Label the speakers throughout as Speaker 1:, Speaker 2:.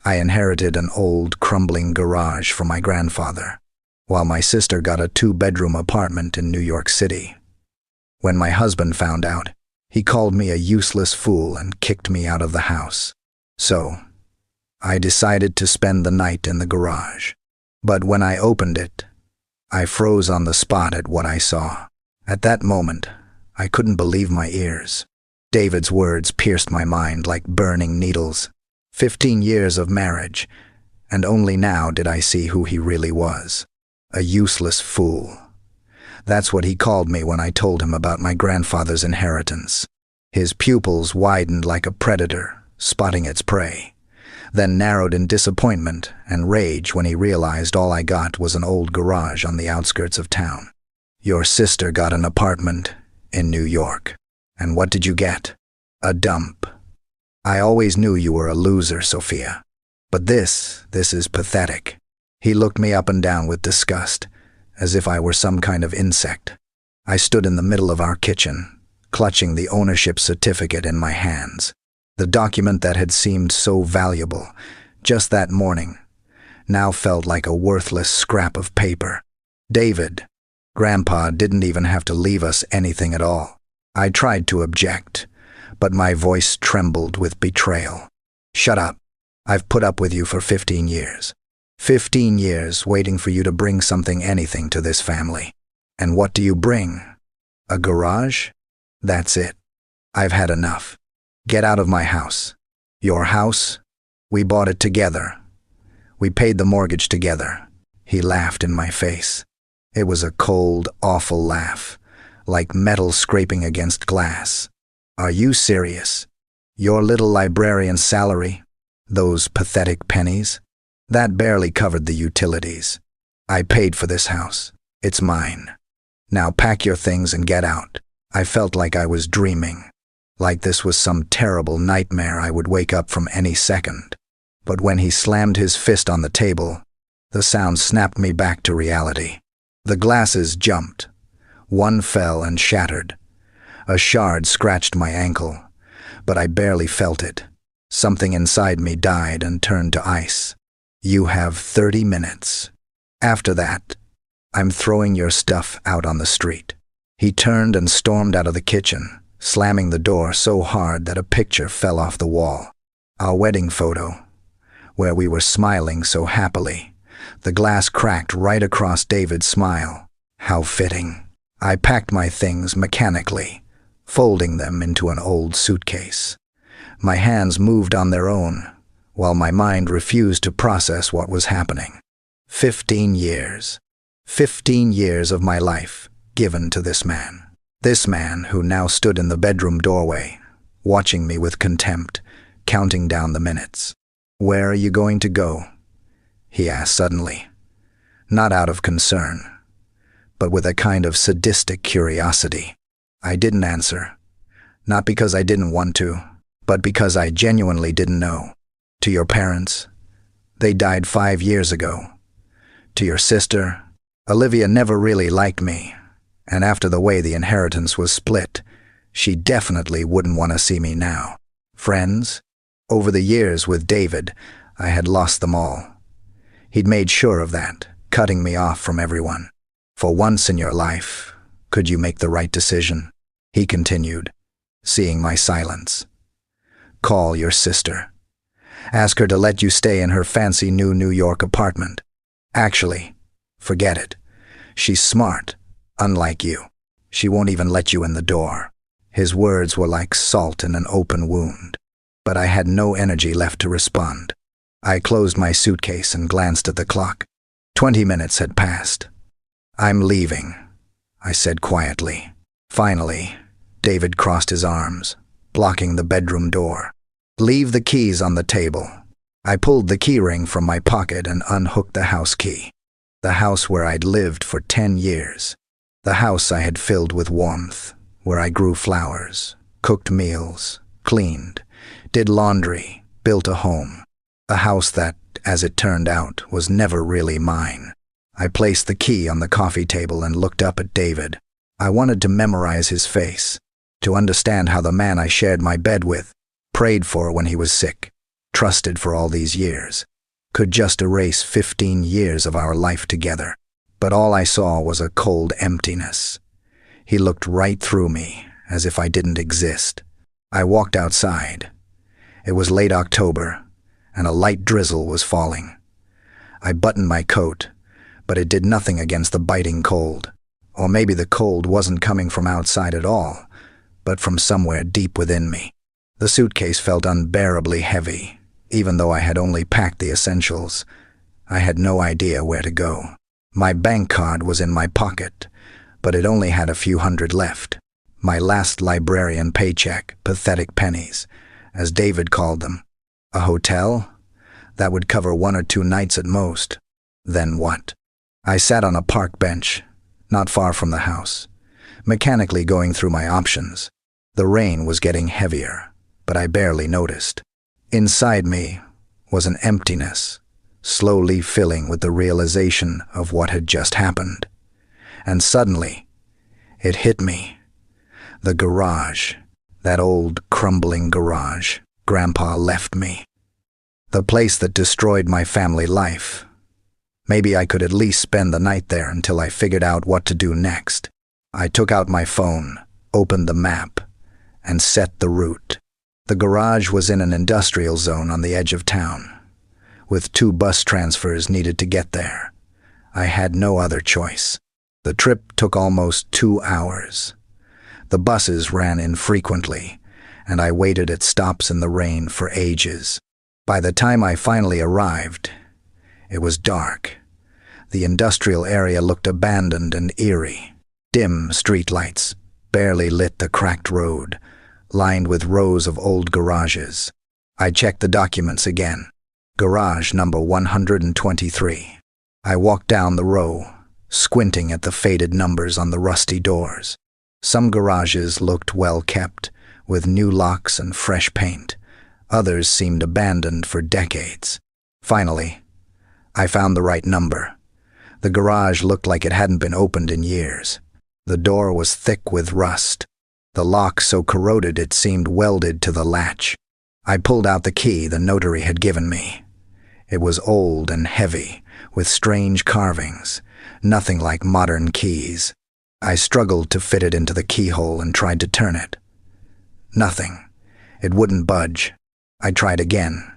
Speaker 1: I inherited an old, crumbling garage from my grandfather, while my sister got a 2-bedroom apartment in New York City. When my husband found out, he called me a useless fool and kicked me out of the house. So, I decided to spend the night in the garage. But when I opened it, I froze on the spot at what I saw. At that moment, I couldn't believe my ears. David's words pierced my mind like burning needles. 15 years of marriage, and only now did I see who he really was. A useless fool. That's what he called me when I told him about my grandfather's inheritance. His pupils widened like a predator, spotting its prey, then narrowed in disappointment and rage when he realized all I got was an old garage on the outskirts of town. Your sister got an apartment in New York. And what did you get? A dump. I always knew you were a loser, Sophia. But this is pathetic. He looked me up and down with disgust, as if I were some kind of insect. I stood in the middle of our kitchen, clutching the ownership certificate in my hands. The document that had seemed so valuable just that morning now felt like a worthless scrap of paper. David, Grandpa didn't even have to leave us anything at all. I tried to object, but my voice trembled with betrayal. Shut up. I've put up with you for 15 years. 15 years waiting for you to bring anything to this family. And what do you bring? A garage? That's it. I've had enough. Get out of my house. Your house? We bought it together. We paid the mortgage together. He laughed in my face. It was a cold, awful laugh, like metal scraping against glass. Are you serious? Your little librarian's salary? Those pathetic pennies? That barely covered the utilities. I paid for this house. It's mine. Now pack your things and get out. I felt like I was dreaming, like this was some terrible nightmare I would wake up from any second. But when he slammed his fist on the table, the sound snapped me back to reality. The glasses jumped. One fell and shattered. A shard scratched my ankle, but I barely felt it. Something inside me died and turned to ice. You have 30 minutes. After that, I'm throwing your stuff out on the street. He turned and stormed out of the kitchen, slamming the door so hard that a picture fell off the wall. Our wedding photo, where we were smiling so happily. The glass cracked right across David's smile. How fitting. I packed my things mechanically, folding them into an old suitcase. My hands moved on their own, while my mind refused to process what was happening. 15 years. 15 years of my life given to this man. This man who now stood in the bedroom doorway, watching me with contempt, counting down the minutes. Where are you going to go? He asked suddenly, not out of concern, but with a kind of sadistic curiosity. I didn't answer, not because I didn't want to, but because I genuinely didn't know. To your parents? They died 5 years ago. To your sister? Olivia never really liked me, and after the way the inheritance was split, she definitely wouldn't want to see me now. Friends? Over the years with David, I had lost them all. He'd made sure of that, cutting me off from everyone. For once in your life, could you make the right decision? He continued, seeing my silence. Call your sister. Ask her to let you stay in her fancy new New York apartment. Actually, forget it. She's smart, unlike you. She won't even let you in the door. His words were like salt in an open wound, but I had no energy left to respond. I closed my suitcase and glanced at the clock. 20 minutes had passed. I'm leaving, I said quietly. Finally, David crossed his arms, blocking the bedroom door. Leave the keys on the table. I pulled the keyring from my pocket and unhooked the house key. The house where I'd lived for 10 years. The house I had filled with warmth, where I grew flowers, cooked meals, cleaned, did laundry, built a home. A house that, as it turned out, was never really mine. I placed the key on the coffee table and looked up at David. I wanted to memorize his face, to understand how the man I shared my bed with prayed for when he was sick, trusted for all these years, could just erase 15 years of our life together. But all I saw was a cold emptiness. He looked right through me, as if I didn't exist. I walked outside. It was late October, and a light drizzle was falling. I buttoned my coat, but it did nothing against the biting cold. Or maybe the cold wasn't coming from outside at all, but from somewhere deep within me. The suitcase felt unbearably heavy, even though I had only packed the essentials. I had no idea where to go. My bank card was in my pocket, but it only had a few hundred left. My last librarian paycheck, pathetic pennies, as David called them. A hotel? That would cover 1 or 2 nights at most. Then what? I sat on a park bench, not far from the house, mechanically going through my options. The rain was getting heavier, but I barely noticed. Inside me was an emptiness, slowly filling with the realization of what had just happened. And suddenly, it hit me. The garage, that old crumbling garage Grandpa left me. The place that destroyed my family life. Maybe I could at least spend the night there until I figured out what to do next. I took out my phone, opened the map, and set the route. The garage was in an industrial zone on the edge of town, with 2 bus transfers needed to get there. I had no other choice. The trip took almost 2 hours. The buses ran infrequently, and I waited at stops in the rain for ages. By the time I finally arrived, it was dark. The industrial area looked abandoned and eerie. Dim streetlights barely lit the cracked road, lined with rows of old garages. I checked the documents again. Garage number 123. I walked down the row, squinting at the faded numbers on the rusty doors. Some garages looked well kept, with new locks and fresh paint. Others seemed abandoned for decades. Finally, I found the right number. The garage looked like it hadn't been opened in years. The door was thick with rust, the lock so corroded it seemed welded to the latch. I pulled out the key the notary had given me. It was old and heavy, with strange carvings, nothing like modern keys. I struggled to fit it into the keyhole and tried to turn it. Nothing. It wouldn't budge. I tried again,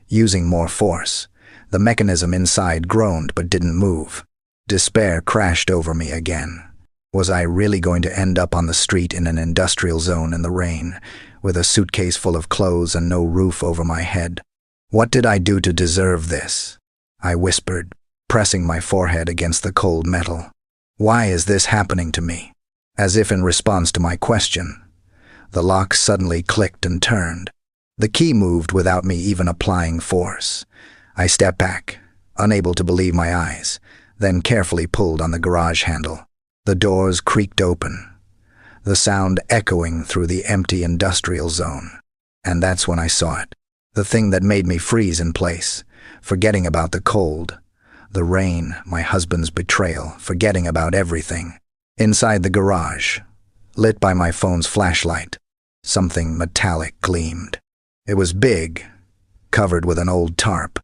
Speaker 1: using more force. The mechanism inside groaned but didn't move. Despair crashed over me again. Was I really going to end up on the street in an industrial zone in the rain, with a suitcase full of clothes and no roof over my head? What did I do to deserve this? I whispered, pressing my forehead against the cold metal. Why is this happening to me? As if in response to my question, the lock suddenly clicked and turned. The key moved without me even applying force. I stepped back, unable to believe my eyes, then carefully pulled on the garage handle. The doors creaked open, the sound echoing through the empty industrial zone. And that's when I saw it. The thing that made me freeze in place, forgetting about the cold, the rain, my husband's betrayal, forgetting about everything. Inside the garage, lit by my phone's flashlight, something metallic gleamed. It was big, covered with an old tarp.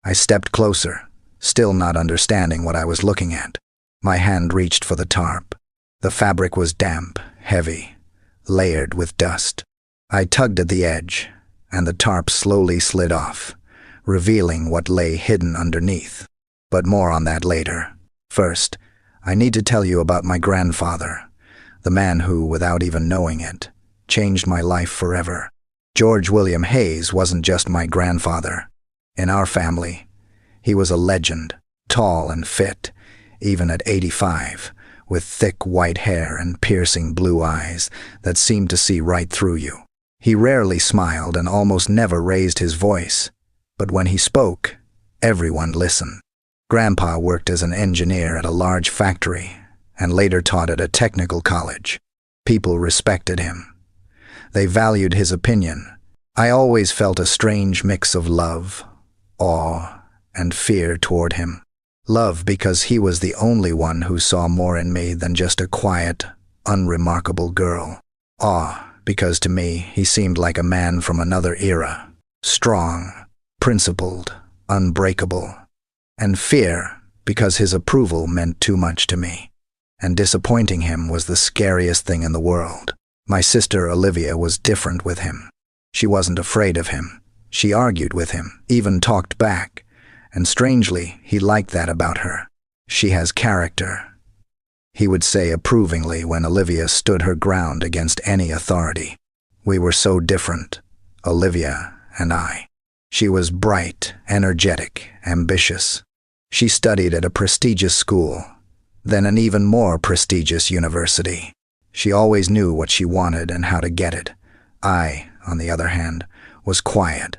Speaker 1: I stepped closer, still not understanding what I was looking at. My hand reached for the tarp. The fabric was damp, heavy, layered with dust. I tugged at the edge, and the tarp slowly slid off, revealing what lay hidden underneath. But more on that later. First, I need to tell you about my grandfather, the man who, without even knowing it, changed my life forever. George William Hayes wasn't just my grandfather. In our family, he was a legend, tall and fit, even at 85, with thick white hair and piercing blue eyes that seemed to see right through you. He rarely smiled and almost never raised his voice, but when he spoke, everyone listened. Grandpa worked as an engineer at a large factory and later taught at a technical college. People respected him. They valued his opinion. I always felt a strange mix of love, awe, and fear toward him. Love because he was the only one who saw more in me than just a quiet, unremarkable girl. Awe because to me he seemed like a man from another era, strong, principled, unbreakable, and fear because his approval meant too much to me. And disappointing him was the scariest thing in the world. My sister Olivia was different with him. She wasn't afraid of him. She argued with him, even talked back, and strangely, he liked that about her. She has character, he would say approvingly when Olivia stood her ground against any authority. We were so different, Olivia and I. She was bright, energetic, ambitious. She studied at a prestigious school, then an even more prestigious university. She always knew what she wanted and how to get it. I, on the other hand, was quiet.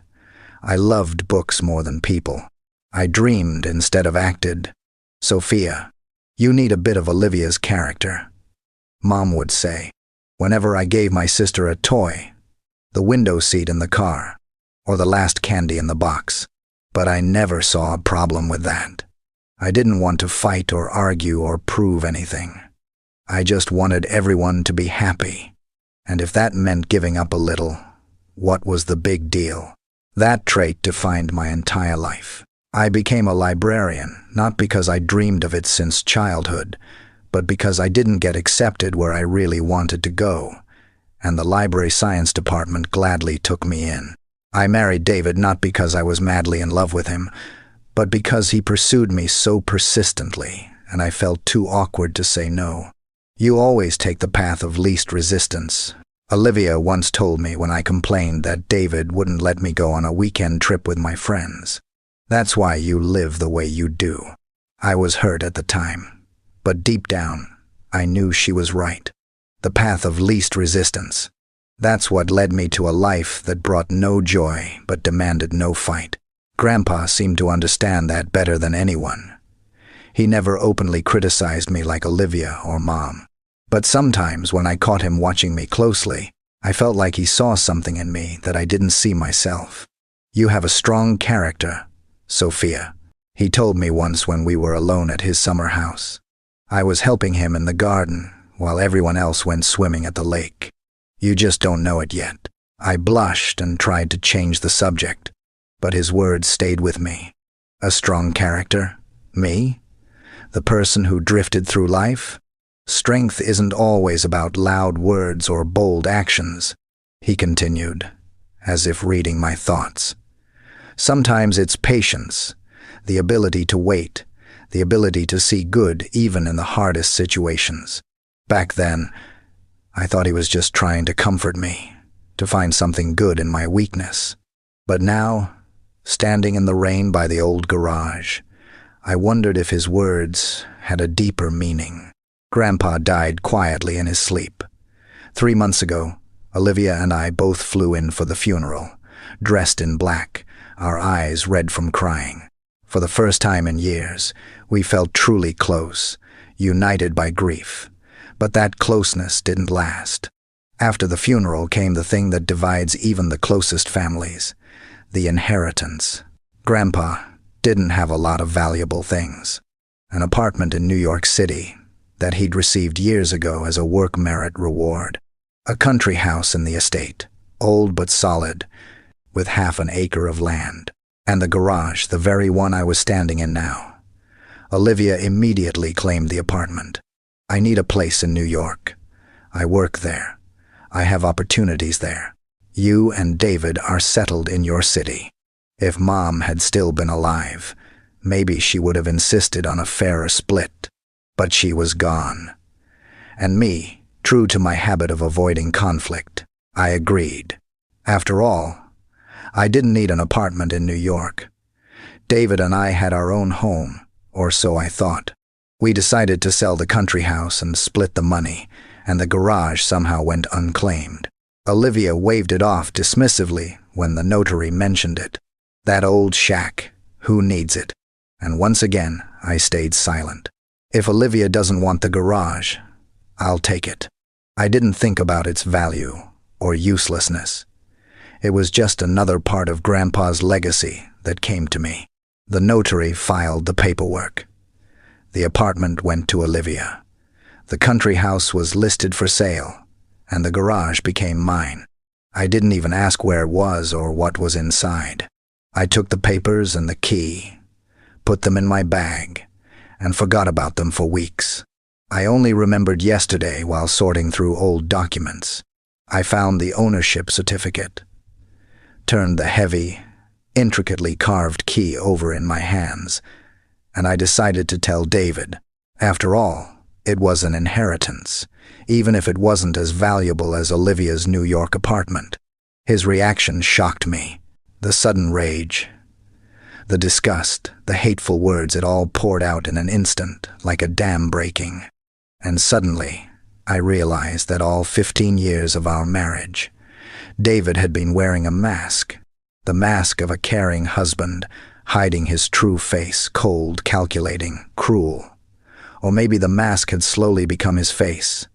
Speaker 1: I loved books more than people. I dreamed instead of acted. Sophia, you need a bit of Olivia's character, Mom would say, whenever I gave my sister a toy, the window seat in the car, or the last candy in the box. But I never saw a problem with that. I didn't want to fight or argue or prove anything. I just wanted everyone to be happy. And if that meant giving up a little, what was the big deal? That trait defined my entire life. I became a librarian, not because I dreamed of it since childhood, but because I didn't get accepted where I really wanted to go, and the library science department gladly took me in. I married David not because I was madly in love with him, but because he pursued me so persistently, and I felt too awkward to say no. You always take the path of least resistance. Olivia once told me when I complained that David wouldn't let me go on a weekend trip with my friends. That's why you live the way you do. I was hurt at the time, but deep down, I knew she was right. The path of least resistance. That's what led me to a life that brought no joy but demanded no fight. Grandpa seemed to understand that better than anyone. He never openly criticized me like Olivia or Mom. But sometimes when I caught him watching me closely, I felt like he saw something in me that I didn't see myself. You have a strong character, Sophia, he told me once when we were alone at his summer house. I was helping him in the garden while everyone else went swimming at the lake. You just don't know it yet. I blushed and tried to change the subject, but his words stayed with me. A strong character? Me? The person who drifted through life? Strength isn't always about loud words or bold actions, he continued, as if reading my thoughts. Sometimes it's patience, the ability to wait, the ability to see good even in the hardest situations. Back then, I thought he was just trying to comfort me, to find something good in my weakness. But now, standing in the rain by the old garage, I wondered if his words had a deeper meaning. Grandpa died quietly in his sleep. 3 months ago, Olivia and I both flew in for the funeral, dressed in black, our eyes red from crying. For the first time in years, we felt truly close, united by grief. But that closeness didn't last. After the funeral came the thing that divides even the closest families, the inheritance. Grandpa didn't have a lot of valuable things. An apartment in New York City that he'd received years ago as a work merit reward. A country house in the estate, old but solid, with half an acre of land. And the garage, the very one I was standing in now. Olivia immediately claimed the apartment. I need a place in New York. I work there. I have opportunities there. You and David are settled in your city. If Mom had still been alive, maybe she would have insisted on a fairer split. But she was gone. And me, true to my habit of avoiding conflict, I agreed. After all, I didn't need an apartment in New York. David and I had our own home, or so I thought. We decided to sell the country house and split the money, and the garage somehow went unclaimed. Olivia waved it off dismissively when the notary mentioned it. That old shack, who needs it? And once again, I stayed silent. If Olivia doesn't want the garage, I'll take it. I didn't think about its value or uselessness. It was just another part of Grandpa's legacy that came to me. The notary filed the paperwork. The apartment went to Olivia. The country house was listed for sale, and the garage became mine. I didn't even ask where it was or what was inside. I took the papers and the key, put them in my bag, and forgot about them for weeks. I only remembered yesterday while sorting through old documents. I found the ownership certificate, turned the heavy, intricately carved key over in my hands, and I decided to tell David. After all, it was an inheritance, even if it wasn't as valuable as Olivia's New York apartment. His reaction shocked me. The sudden rage, the disgust, the hateful words, it all poured out in an instant, like a dam breaking. And suddenly, I realized that all 15 years of our marriage, David had been wearing a mask, the mask of a caring husband, hiding his true face, cold, calculating, cruel. Or maybe the mask had slowly become his face.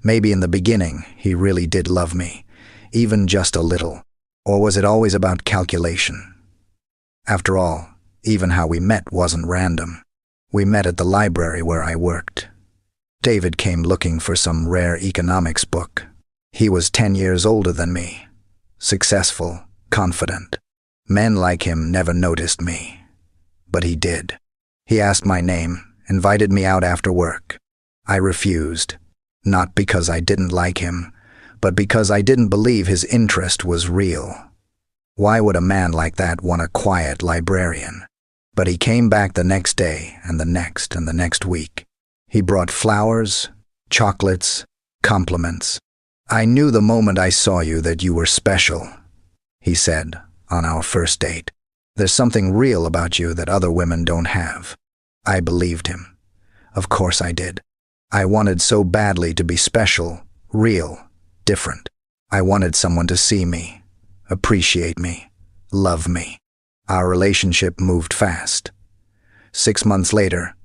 Speaker 1: Maybe in the beginning, he really did love me, even just a little. Or was it always about calculation? After all, even how we met wasn't random. We met at the library where I worked. David came looking for some rare economics book. He was 10 years older than me, successful, confident. Men like him never noticed me, but he did. He asked my name, invited me out after work. I refused, not because I didn't like him, but because I didn't believe his interest was real. Why would a man like that want a quiet librarian? But he came back the next day, and the next, and the next week. He brought flowers, chocolates, compliments. "I knew the moment I saw you that you were special," he said on our first date. "There's something real about you that other women don't have." I believed him. Of course I did. I wanted so badly to be special, real, different. I wanted someone to see me, appreciate me, love me. Our relationship moved fast. 6 months later,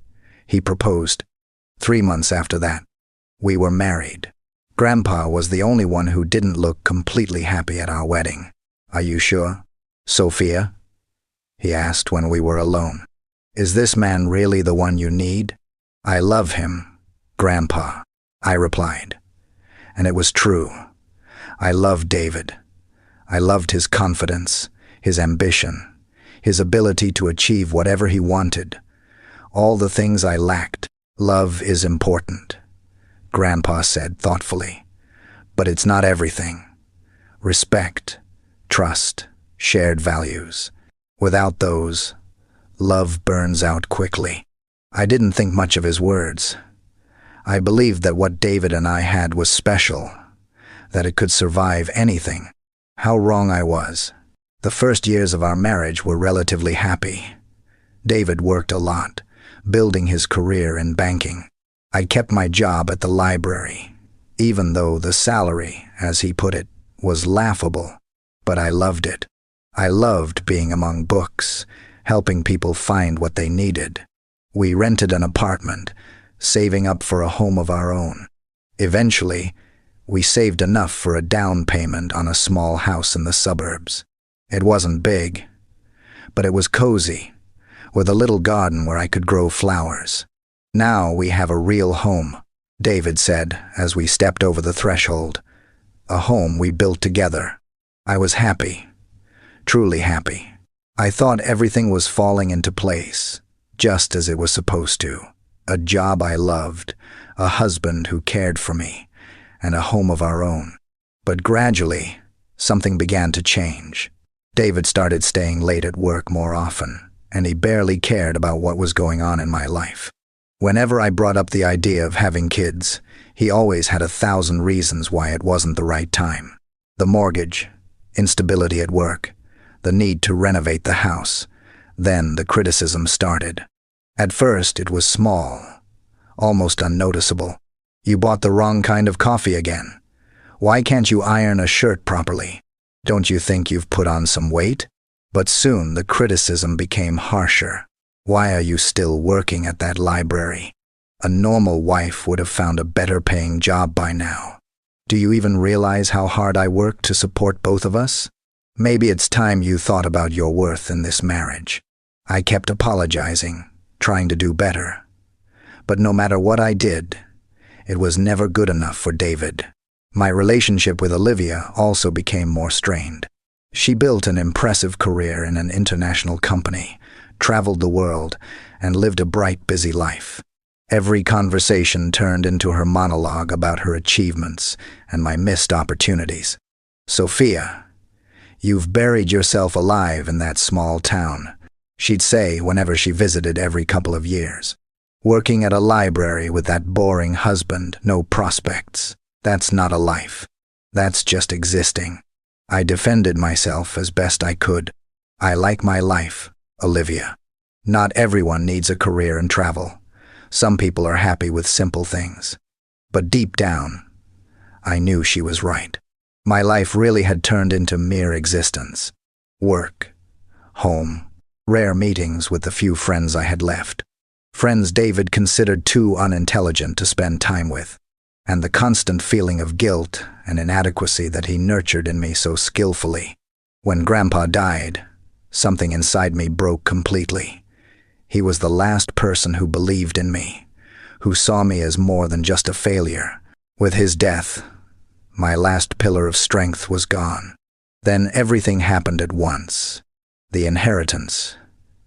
Speaker 1: he proposed. 3 months after that, we were married. Grandpa was the only one who didn't look completely happy at our wedding. "Are you sure, Sophia?" he asked when we were alone. "Is this man really the one you need?" "I love him, Grandpa," I replied. And it was true. I loved David. I loved his confidence, his ambition, his ability to achieve whatever he wanted. All the things I lacked. "Love is important," Grandpa said thoughtfully, "but it's not everything. Respect, trust, shared values. Without those, love burns out quickly." I didn't think much of his words. I believed that what David and I had was special, that it could survive anything. How wrong I was. The first years of our marriage were relatively happy. David worked a lot, building his career in banking. I kept my job at the library, even though the salary, as he put it, was laughable. But I loved it. I loved being among books, helping people find what they needed. We rented an apartment, saving up for a home of our own. Eventually, we saved enough for a down payment on a small house in the suburbs. It wasn't big, but it was cozy, with a little garden where I could grow flowers. "Now we have a real home," David said as we stepped over the threshold. "A home we built together." I was happy, truly happy. I thought everything was falling into place, just as it was supposed to. A job I loved, a husband who cared for me, and a home of our own. But gradually, something began to change. David started staying late at work more often, and he barely cared about what was going on in my life. Whenever I brought up the idea of having kids, he always had 1,000 reasons why it wasn't the right time. The mortgage, instability at work, the need to renovate the house. Then the criticism started. At first, it was small, almost unnoticeable. "You bought the wrong kind of coffee again. Why can't you iron a shirt properly? Don't you think you've put on some weight?" But soon the criticism became harsher. "Why are you still working at that library? A normal wife would have found a better-paying job by now. Do you even realize how hard I work to support both of us? Maybe it's time you thought about your worth in this marriage." I kept apologizing, trying to do better. But no matter what I did, it was never good enough for David. My relationship with Olivia also became more strained. She built an impressive career in an international company, traveled the world, and lived a bright, busy life. Every conversation turned into her monologue about her achievements and my missed opportunities. "Sophia, you've buried yourself alive in that small town," she'd say whenever she visited every couple of years. "Working at a library with that boring husband, no prospects. That's not a life. That's just existing." I defended myself as best I could. "I like my life, Olivia. Not everyone needs a career in travel. Some people are happy with simple things." But deep down, I knew she was right. My life really had turned into mere existence. Work, home, rare meetings with the few friends I had left. Friends David considered too unintelligent to spend time with. And the constant feeling of guilt and inadequacy that he nurtured in me so skillfully. When Grandpa died, something inside me broke completely. He was the last person who believed in me, who saw me as more than just a failure. With his death, my last pillar of strength was gone. Then everything happened at once. The inheritance,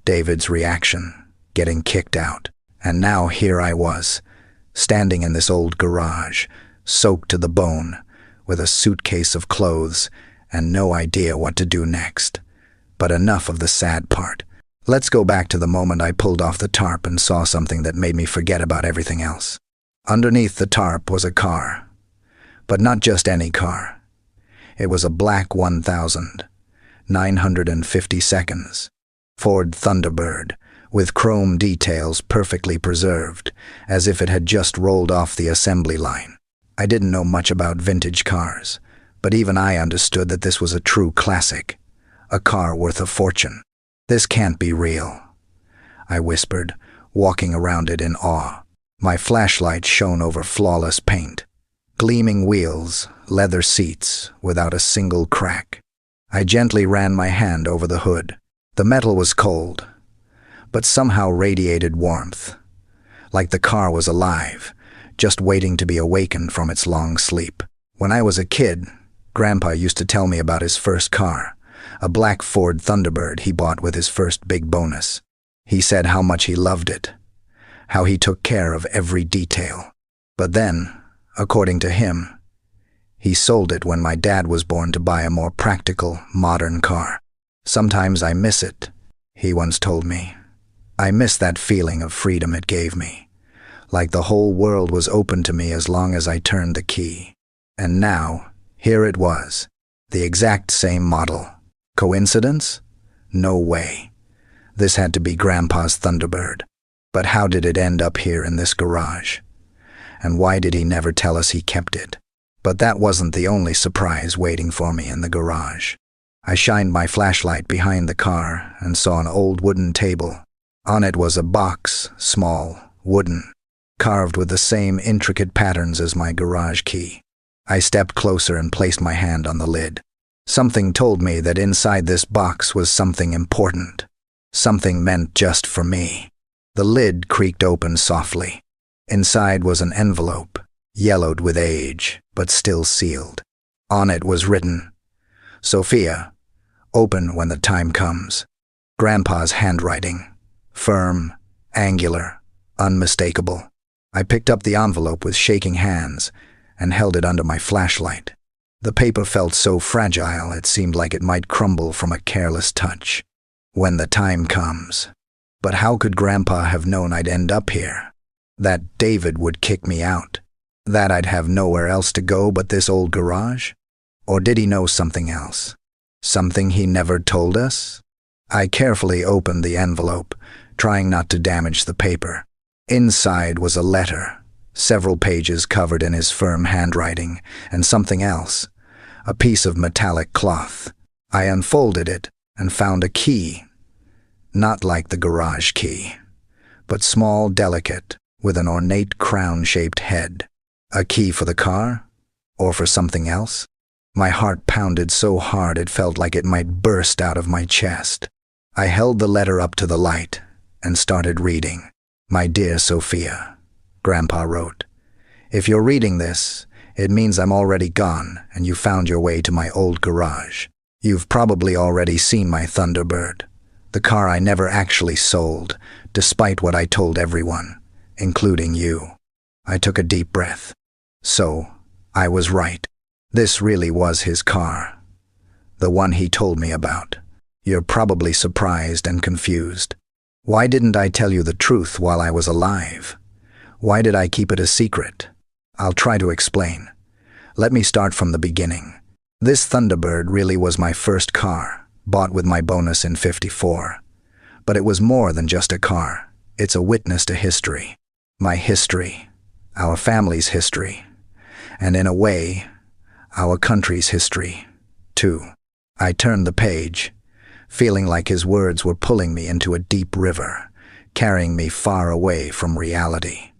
Speaker 1: David's reaction, getting kicked out. And now here I was, standing in this old garage, soaked to the bone, with a suitcase of clothes and no idea what to do next. But enough of the sad part. Let's go back to the moment I pulled off the tarp and saw something that made me forget about everything else. Underneath the tarp was a car. But not just any car. It was a black 1952 Ford Thunderbird, with chrome details perfectly preserved, as if it had just rolled off the assembly line. I didn't know much about vintage cars, but even I understood that this was a true classic, a car worth a fortune. "This can't be real," I whispered, walking around it in awe. My flashlight shone over flawless paint, gleaming wheels, leather seats, without a single crack. I gently ran my hand over the hood. The metal was cold, but somehow radiated warmth, like the car was alive, just waiting to be awakened from its long sleep. When I was a kid, Grandpa used to tell me about his first car, a black Ford Thunderbird he bought with his first big bonus. He said how much he loved it, how he took care of every detail. But then, according to him, he sold it when my dad was born to buy a more practical, modern car. "Sometimes I miss it," he once told me. "I miss that feeling of freedom it gave me, like the whole world was open to me as long as I turned the key." And now, here it was, the exact same model. Coincidence? No way. This had to be Grandpa's Thunderbird. But how did it end up here in this garage? And why did he never tell us he kept it? But that wasn't the only surprise waiting for me in the garage. I shined my flashlight behind the car and saw an old wooden table. On it was a box, small, wooden, carved with the same intricate patterns as my garage key. I stepped closer and placed my hand on the lid. Something told me that inside this box was something important, something meant just for me. The lid creaked open softly. Inside was an envelope, yellowed with age, but still sealed. On it was written, "Sophia, open when the time comes." Grandpa's handwriting. Firm, angular, unmistakable. I picked up the envelope with shaking hands and held it under my flashlight. The paper felt so fragile it seemed like it might crumble from a careless touch. "When the time comes." But how could Grandpa have known I'd end up here? That David would kick me out? That I'd have nowhere else to go but this old garage? Or did he know something else? Something he never told us? I carefully opened the envelope, trying not to damage the paper. Inside was a letter, several pages covered in his firm handwriting, and something else, a piece of metallic cloth. I unfolded it and found a key, not like the garage key, but small, delicate, with an ornate crown-shaped head. A key for the car? Or for something else? My heart pounded so hard it felt like it might burst out of my chest. I held the letter up to the light and started reading. "My dear Sophia," Grandpa wrote, "if you're reading this, it means I'm already gone and you found your way to my old garage. You've probably already seen my Thunderbird, the car I never actually sold, despite what I told everyone, including you. I took a deep breath. So, I was right. This really was his car. The one he told me about. You're probably surprised and confused. Why didn't I tell you the truth while I was alive? Why did I keep it a secret? I'll try to explain. Let me start from the beginning. This Thunderbird really was my first car, bought with my bonus in '54. But it was more than just a car. It's a witness to history. My history. Our family's history. And in a way, our country's history, too. I turned the page, feeling like his words were pulling me into a deep river, carrying me far away from reality.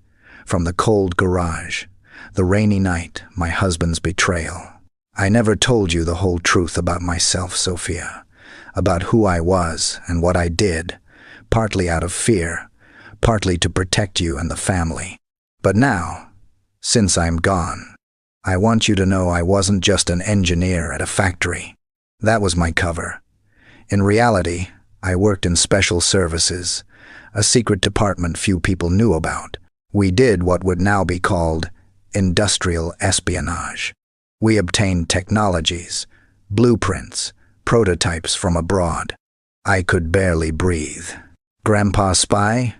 Speaker 1: From the cold garage, the rainy night, my husband's betrayal. I never told you the whole truth about myself, Sophia, about who I was and what I did, partly out of fear, partly to protect you and the family. But now, since I'm gone, I want you to know I wasn't just an engineer at a factory. That was my cover. In reality, I worked in special services, a secret department few people knew about. We did what would now be called industrial espionage. We obtained technologies, blueprints, prototypes from abroad. I could barely breathe. Grandpa's spy?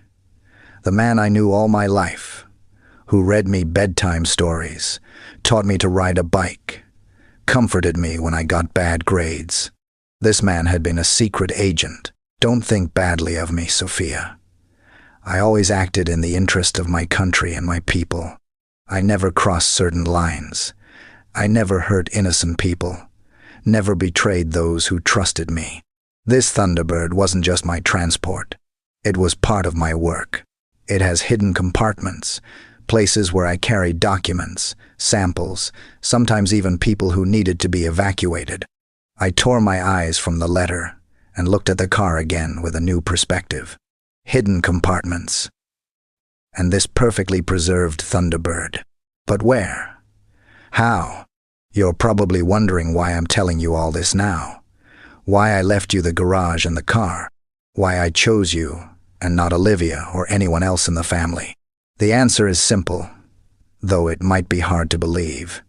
Speaker 1: The man I knew all my life, who read me bedtime stories, taught me to ride a bike, comforted me when I got bad grades. This man had been a secret agent. Don't think badly of me, Sophia. I always acted in the interest of my country and my people. I never crossed certain lines. I never hurt innocent people, never betrayed those who trusted me. This Thunderbird wasn't just my transport. It was part of my work. It has hidden compartments, places where I carried documents, samples, sometimes even people who needed to be evacuated. I tore my eyes from the letter and looked at the car again with a new perspective. Hidden compartments. And this perfectly preserved Thunderbird. But where? How? You're probably wondering why I'm telling you all this now. Why I left you the garage and the car. Why I chose you and not Olivia or anyone else in the family. The answer is simple, though it might be hard to believe.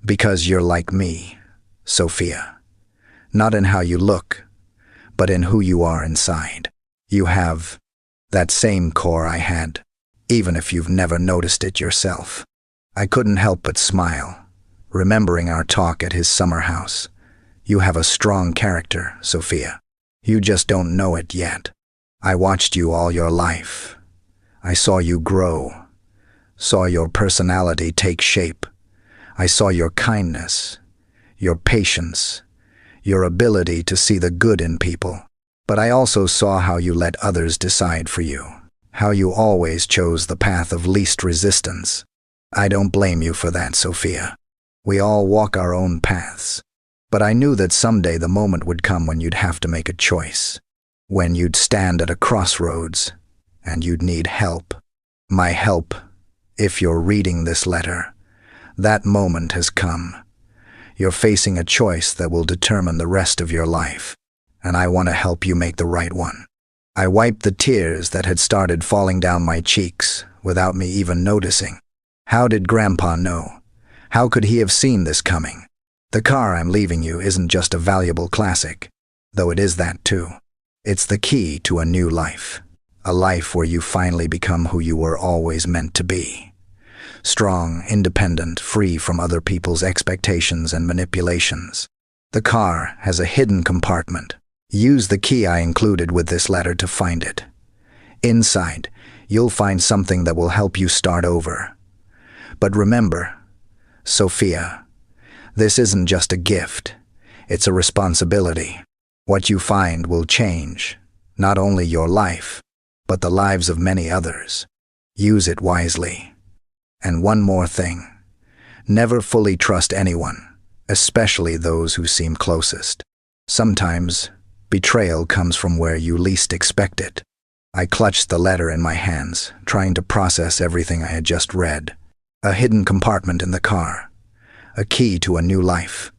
Speaker 1: Because you're like me, Sophia. Not in how you look, but in who you are inside. You have that same core I had, even if you've never noticed it yourself. I couldn't help but smile, remembering our talk at his summer house. You have a strong character, Sophia. You just don't know it yet. I watched you all your life. I saw you grow, saw your personality take shape. I saw your kindness, your patience, your ability to see the good in people. But I also saw how you let others decide for you, how you always chose the path of least resistance. I don't blame you for that, Sophia. We all walk our own paths. But I knew that someday the moment would come when you'd have to make a choice, when you'd stand at a crossroads, and you'd need help. My help, if you're reading this letter. That moment has come. You're facing a choice that will determine the rest of your life, and I want to help you make the right one. I wiped the tears that had started falling down my cheeks without me even noticing. How did Grandpa know? How could he have seen this coming? The car I'm leaving you isn't just a valuable classic, though it is that too. It's the key to a new life, a life where you finally become who you were always meant to be. Strong, independent, free from other people's expectations and manipulations. The car has a hidden compartment. Use the key I included with this letter to find it. Inside, you'll find something that will help you start over. But remember, Sophia, this isn't just a gift. It's a responsibility. What you find will change, not only your life, but the lives of many others. Use it wisely. And one more thing. Never fully trust anyone, especially those who seem closest. Sometimes, betrayal comes from where you least expect it. I clutched the letter in my hands, trying to process everything I had just read. A hidden compartment in the car. A key to a new life.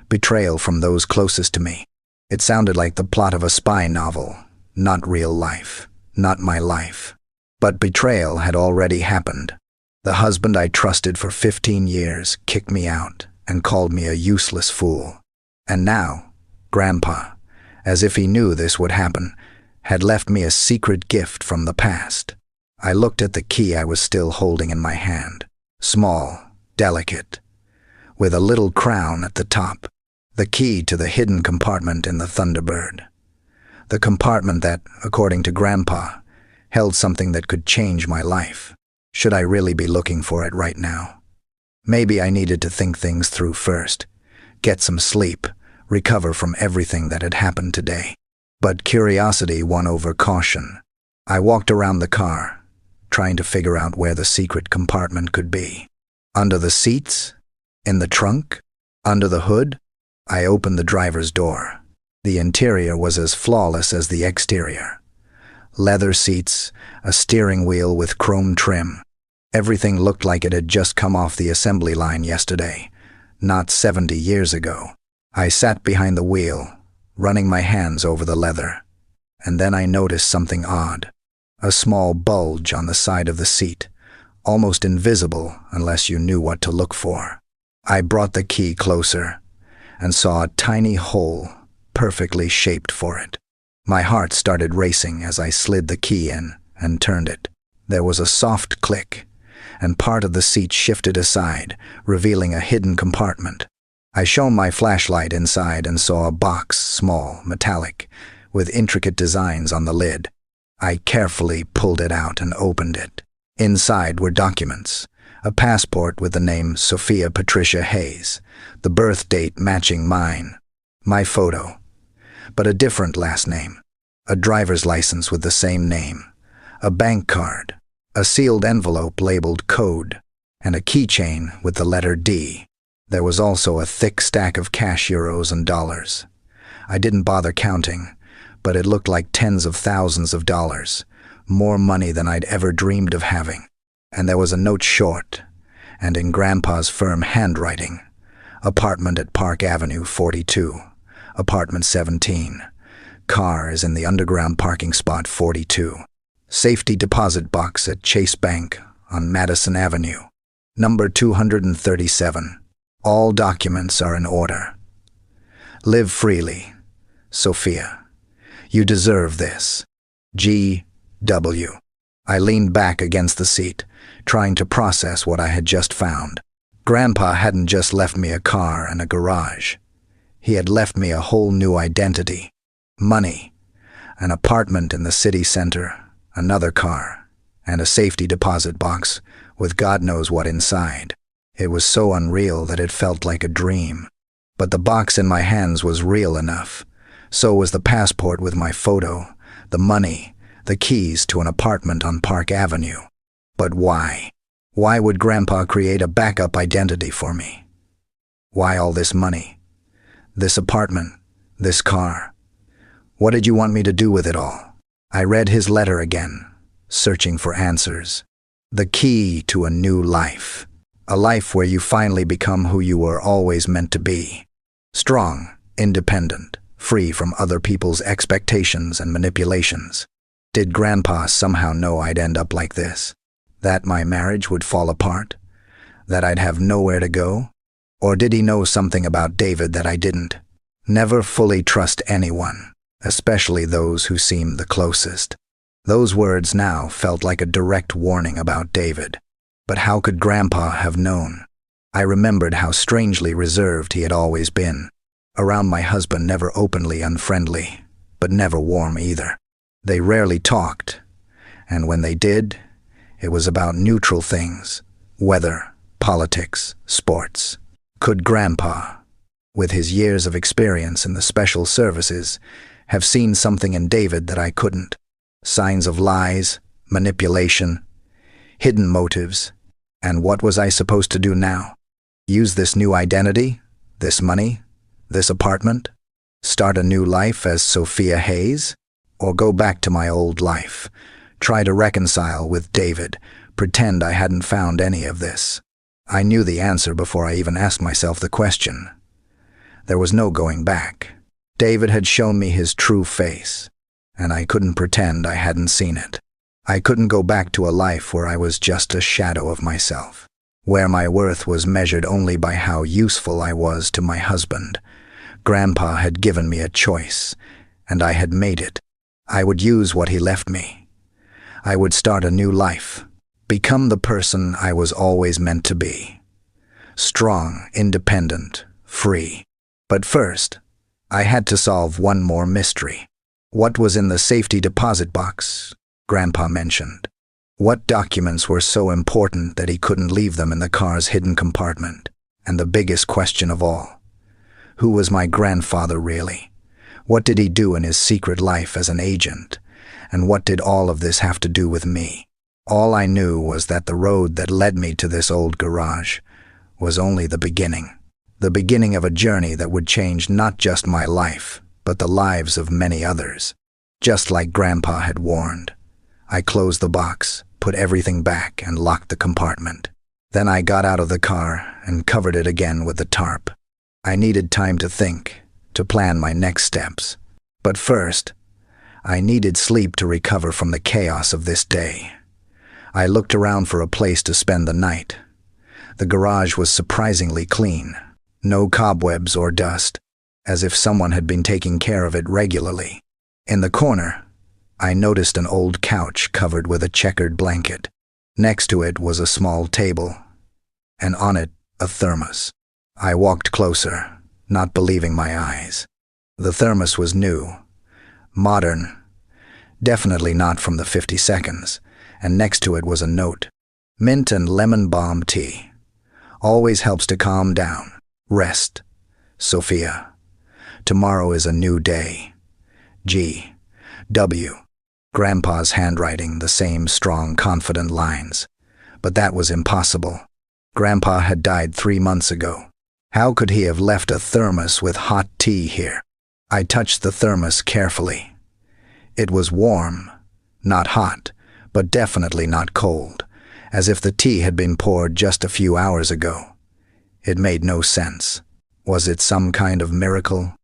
Speaker 1: betrayal from those closest to me. It sounded like the plot of a spy novel, not real life, not my life. But betrayal had already happened. The husband I trusted for 15 years kicked me out and called me a useless fool. And now, Grandpa, as if he knew this would happen, had left me a secret gift from the past. I looked at the key I was still holding in my hand. Small, delicate, with a little crown at the top. The key to the hidden compartment in the Thunderbird. The compartment that, according to Grandpa, held something that could change my life. Should I really be looking for it right now? Maybe I needed to think things through first, get some sleep, recover from everything that had happened today. But curiosity won over caution. I walked around the car, trying to figure out where the secret compartment could be. Under the seats? In the trunk? Under the hood? I opened the driver's door. The interior was as flawless as the exterior. Leather seats, a steering wheel with chrome trim. Everything looked like it had just come off the assembly line yesterday, not 70 years ago. I sat behind the wheel, running my hands over the leather. And then I noticed something odd. A small bulge on the side of the seat, almost invisible unless you knew what to look for. I brought the key closer and saw a tiny hole perfectly shaped for it. My heart started racing as I slid the key in and turned it. There was a soft click, and part of the seat shifted aside, revealing a hidden compartment. I shone my flashlight inside and saw a box, small, metallic, with intricate designs on the lid. I carefully pulled it out and opened it. Inside were documents, a passport with the name Sophia Patricia Hayes, the birth date matching mine, my photo, but a different last name, a driver's license with the same name, a bank card, a sealed envelope labeled code, and a keychain with the letter D. There was also a thick stack of cash, euros and dollars. I didn't bother counting, but it looked like tens of thousands of dollars, more money than I'd ever dreamed of having. And there was a note short, and in Grandpa's firm handwriting, apartment at Park Avenue 42, apartment 17. Car is in the underground parking spot 42. Safety deposit box at Chase Bank on Madison Avenue. Number 237. All documents are in order. Live freely, Sophia. You deserve this. G.W. I leaned back against the seat, trying to process what I had just found. Grandpa hadn't just left me a car and a garage. He had left me a whole new identity. Money, an apartment in the city center, another car, and a safety deposit box with God knows what inside. It was so unreal that it felt like a dream. But the box in my hands was real enough. So was the passport with my photo, the money, the keys to an apartment on Park Avenue. But why? Why would Grandpa create a backup identity for me? Why all this money? This apartment? This car? What did you want me to do with it all? I read his letter again, searching for answers. The key to a new life. A life where you finally become who you were always meant to be. Strong, independent, free from other people's expectations and manipulations. Did Grandpa somehow know I'd end up like this? That my marriage would fall apart? That I'd have nowhere to go? Or did he know something about David that I didn't? Never fully trust anyone, especially those who seemed the closest. Those words now felt like a direct warning about David. But how could Grandpa have known? I remembered how strangely reserved he had always been. Around my husband, never openly unfriendly, but never warm either. They rarely talked, and when they did, it was about neutral things, weather, politics, sports. Could Grandpa, with his years of experience in the special services, have seen something in David that I couldn't? Signs of lies, manipulation, hidden motives. And what was I supposed to do now? Use this new identity, this money, this apartment? Start a new life as Sophia Hayes? Or go back to my old life, try to reconcile with David, pretend I hadn't found any of this? I knew the answer before I even asked myself the question. There was no going back. David had shown me his true face, and I couldn't pretend I hadn't seen it. I couldn't go back to a life where I was just a shadow of myself, where my worth was measured only by how useful I was to my husband. Grandpa had given me a choice, and I had made it. I would use what he left me. I would start a new life, become the person I was always meant to be. Strong, independent, free. But first, I had to solve one more mystery. What was in the safety deposit box Grandpa mentioned? What documents were so important that he couldn't leave them in the car's hidden compartment? And the biggest question of all, who was my grandfather really? What did he do in his secret life as an agent? And what did all of this have to do with me? All I knew was that the road that led me to this old garage was only the beginning of a journey that would change not just my life, but the lives of many others. Just like Grandpa had warned, I closed the box, put everything back, and locked the compartment. Then I got out of the car and covered it again with the tarp. I needed time to think, to plan my next steps. But first, I needed sleep to recover from the chaos of this day. I looked around for a place to spend the night. The garage was surprisingly clean. No cobwebs or dust, as if someone had been taking care of it regularly. In the corner, I noticed an old couch covered with a checkered blanket. Next to it was a small table, and on it, a thermos. I walked closer, not believing my eyes. The thermos was new, modern, definitely not from the 52nds, and next to it was a note. Mint and lemon balm tea. Always helps to calm down. Rest. Sophia. Tomorrow is a new day. G. W. Grandpa's handwriting, the same strong, confident lines. But that was impossible. Grandpa had died 3 months ago. How could he have left a thermos with hot tea here? I touched the thermos carefully. It was warm, not hot, but definitely not cold, as if the tea had been poured just a few hours ago. It made no sense. Was it some kind of miracle?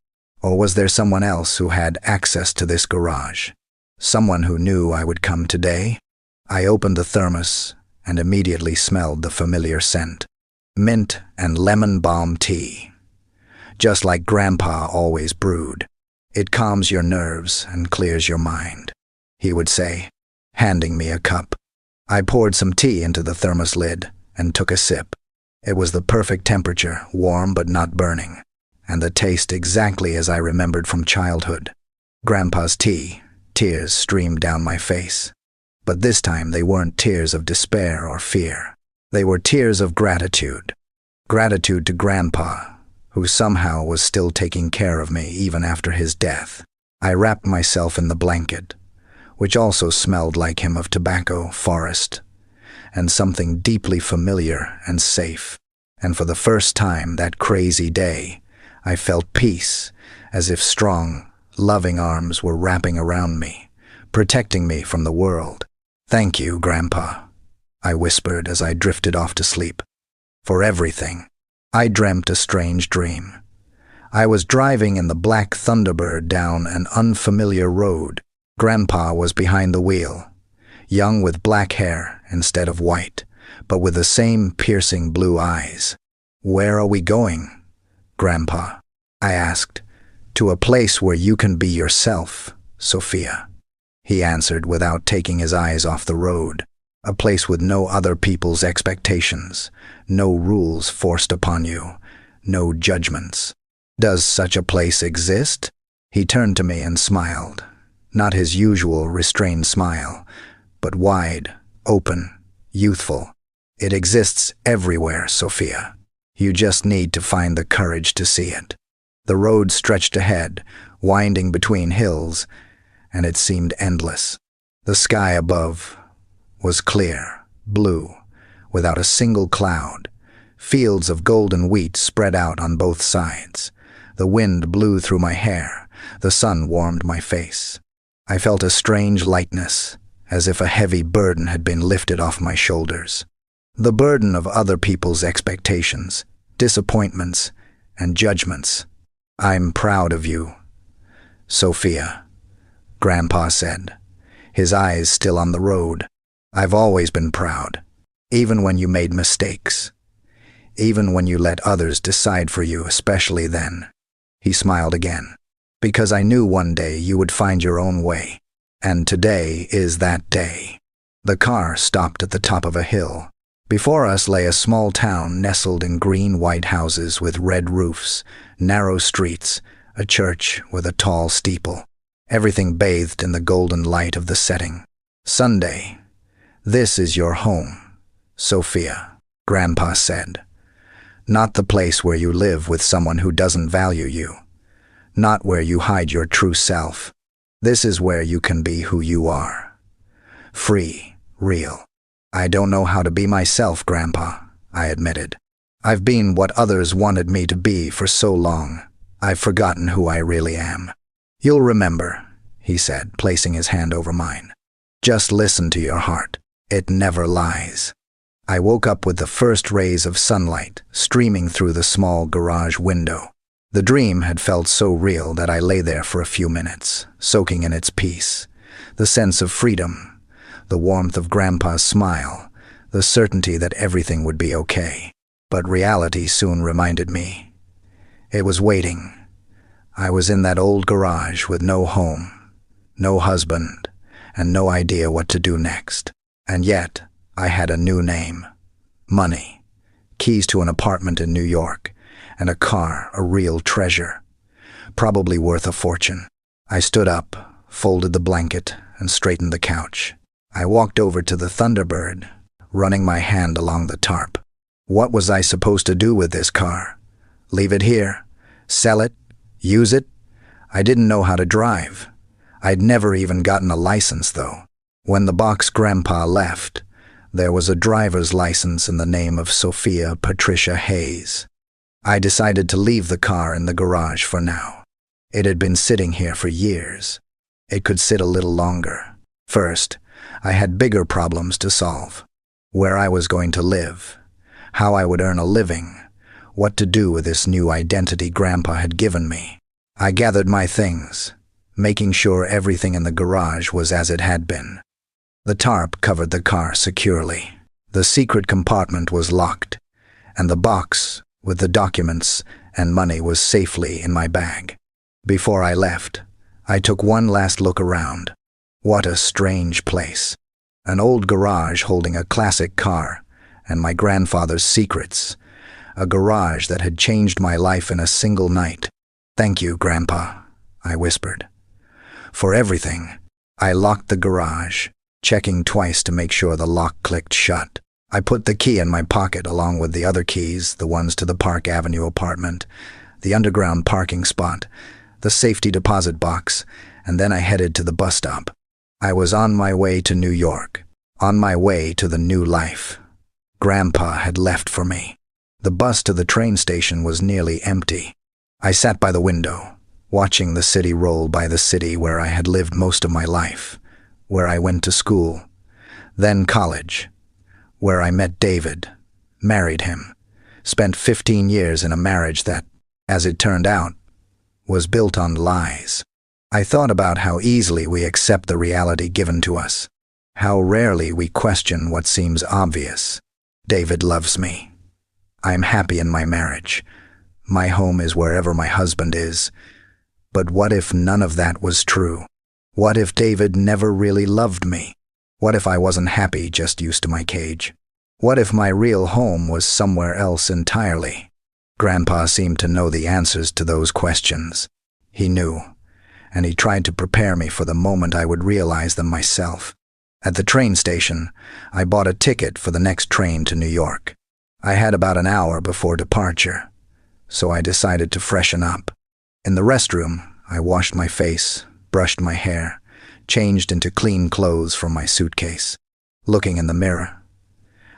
Speaker 1: Or was there someone else who had access to this garage? Someone who knew I would come today? I opened the thermos and immediately smelled the familiar scent. Mint and lemon balm tea. Just like Grandpa always brewed. It calms your nerves and clears your mind, he would say, handing me a cup. I poured some tea into the thermos lid and took a sip. It was the perfect temperature, warm but not burning, and the taste exactly as I remembered from childhood. Grandpa's tea, tears streamed down my face. But this time they weren't tears of despair or fear. They were tears of gratitude. Gratitude to Grandpa, who somehow was still taking care of me even after his death. I wrapped myself in the blanket, which also smelled like him of tobacco, forest, and something deeply familiar and safe. And for the first time that crazy day, I felt peace, as if strong, loving arms were wrapping around me, protecting me from the world. "Thank you, Grandpa," I whispered as I drifted off to sleep. "For everything." I dreamt a strange dream. I was driving in the black Thunderbird down an unfamiliar road. Grandpa was behind the wheel, young with black hair instead of white, but with the same piercing blue eyes. "Where are we going, Grandpa?" I asked. "To a place where you can be yourself, Sophia," he answered without taking his eyes off the road. "A place with no other people's expectations, no rules forced upon you, no judgments." "Does such a place exist?" He turned to me and smiled, not his usual restrained smile, but wide, open, youthful. "It exists everywhere, Sophia. You just need to find the courage to see it." The road stretched ahead, winding between hills, and it seemed endless. The sky above was clear, blue, without a single cloud. Fields of golden wheat spread out on both sides. The wind blew through my hair. The sun warmed my face. I felt a strange lightness, as if a heavy burden had been lifted off my shoulders. The burden of other people's expectations, disappointments, and judgments. "I'm proud of you, Sophia," Grandpa said, his eyes still on the road. "I've always been proud, even when you made mistakes. Even when you let others decide for you, especially then." He smiled again. "Because I knew one day you would find your own way. And today is that day." The car stopped at the top of a hill. Before us lay a small town nestled in green white houses with red roofs, narrow streets, a church with a tall steeple. Everything bathed in the golden light of the setting. "Sunday, this is your home, Sophia," Grandpa said. "Not the place where you live with someone who doesn't value you. Not where you hide your true self. This is where you can be who you are. Free, real." "I don't know how to be myself, Grandpa," I admitted. "I've been what others wanted me to be for so long. I've forgotten who I really am." "You'll remember," he said, placing his hand over mine. "Just listen to your heart. It never lies." I woke up with the first rays of sunlight streaming through the small garage window. The dream had felt so real that I lay there for a few minutes, soaking in its peace, the sense of freedom, the warmth of Grandpa's smile, the certainty that everything would be okay. But reality soon reminded me. It was waiting. I was in that old garage with no home, no husband, and no idea what to do next. And yet, I had a new name. Money, keys to an apartment in New York, and a car, a real treasure, probably worth a fortune. I stood up, folded the blanket, and straightened the couch. I walked over to the Thunderbird, running my hand along the tarp. What was I supposed to do with this car? Leave it here? Sell it? Use it? I didn't know how to drive. I'd never even gotten a license, though. When the box Grandpa left, there was a driver's license in the name of Sophia Patricia Hayes. I decided to leave the car in the garage for now. It had been sitting here for years. It could sit a little longer. First, I had bigger problems to solve. Where I was going to live, how I would earn a living, what to do with this new identity Grandpa had given me. I gathered my things, making sure everything in the garage was as it had been. The tarp covered the car securely. The secret compartment was locked, and the box with the documents and money was safely in my bag. Before I left, I took one last look around. What a strange place. An old garage holding a classic car and my grandfather's secrets. A garage that had changed my life in a single night. "Thank you, Grandpa," I whispered. "For everything." I locked the garage, checking twice to make sure the lock clicked shut. I put the key in my pocket along with the other keys, the ones to the Park Avenue apartment, the underground parking spot, the safety deposit box, and then I headed to the bus stop. I was on my way to New York, on my way to the new life Grandpa had left for me. The bus to the train station was nearly empty. I sat by the window, watching the city roll by, the city where I had lived most of my life, where I went to school, then college, where I met David, married him, spent 15 years in a marriage that, as it turned out, was built on lies. I thought about how easily we accept the reality given to us, how rarely we question what seems obvious. David loves me. I'm happy in my marriage. My home is wherever my husband is. But what if none of that was true? What if David never really loved me? What if I wasn't happy, just used to my cage? What if my real home was somewhere else entirely? Grandpa seemed to know the answers to those questions. He knew, and he tried to prepare me for the moment I would realize them myself. At the train station, I bought a ticket for the next train to New York. I had about an hour before departure, so I decided to freshen up. In the restroom, I washed my face, brushed my hair, changed into clean clothes from my suitcase. Looking in the mirror,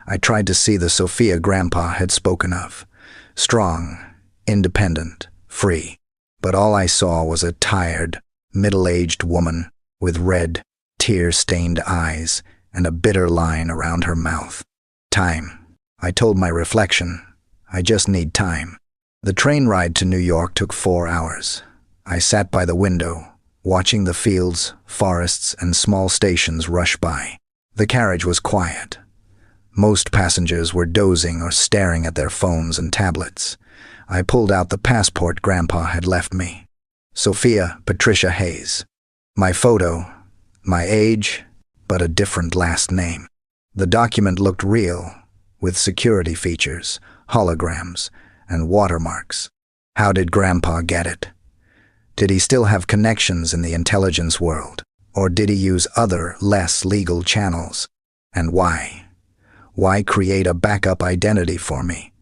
Speaker 1: I tried to see the Sophia Grandpa had spoken of. Strong, independent, free. But all I saw was a tired, middle-aged woman with red, tear-stained eyes and a bitter line around her mouth. Time. I told my reflection, I just need time. The train ride to New York took 4 hours. I sat by the window, watching the fields, forests, and small stations rush by. The carriage was quiet. Most passengers were dozing or staring at their phones and tablets. I pulled out the passport Grandpa had left me. Sophia Patricia Hayes. My photo, my age, but a different last name. The document looked real, with security features, holograms, and watermarks. How did Grandpa get it? Did he still have connections in the intelligence world, or did he use other, less legal channels? And why? Why create a backup identity for me?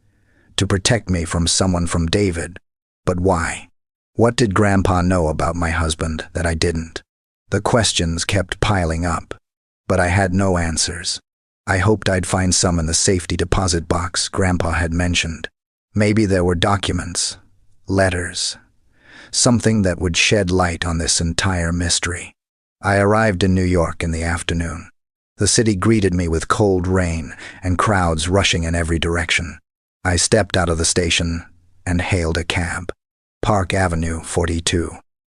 Speaker 1: To protect me from someone from David. But why? What did Grandpa know about my husband that I didn't? The questions kept piling up, but I had no answers. I hoped I'd find some in the safety deposit box Grandpa had mentioned. Maybe there were documents, letters, something that would shed light on this entire mystery. I arrived in New York in the afternoon. The city greeted me with cold rain and crowds rushing in every direction. I stepped out of the station and hailed a cab. Park Avenue, 42.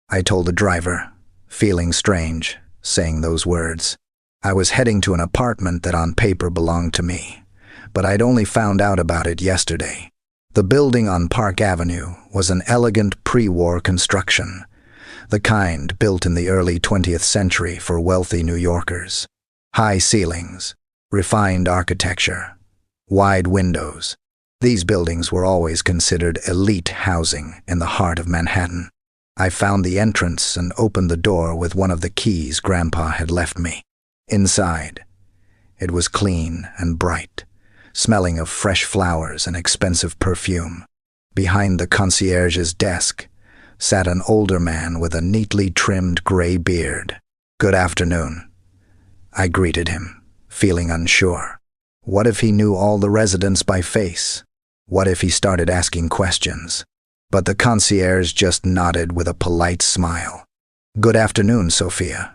Speaker 1: I told the driver, feeling strange, saying those words. I was heading to an apartment that on paper belonged to me, but I'd only found out about it yesterday. The building on Park Avenue was an elegant pre-war construction, the kind built in the early 20th century for wealthy New Yorkers. High ceilings, refined architecture, wide windows. These buildings were always considered elite housing in the heart of Manhattan. I found the entrance and opened the door with one of the keys Grandpa had left me. Inside, it was clean and bright, smelling of fresh flowers and expensive perfume. Behind the concierge's desk sat an older man with a neatly trimmed gray beard. "Good afternoon," I greeted him, feeling unsure. What if he knew all the residents by face? What if he started asking questions? But the concierge just nodded with a polite smile. "Good afternoon, Sophia.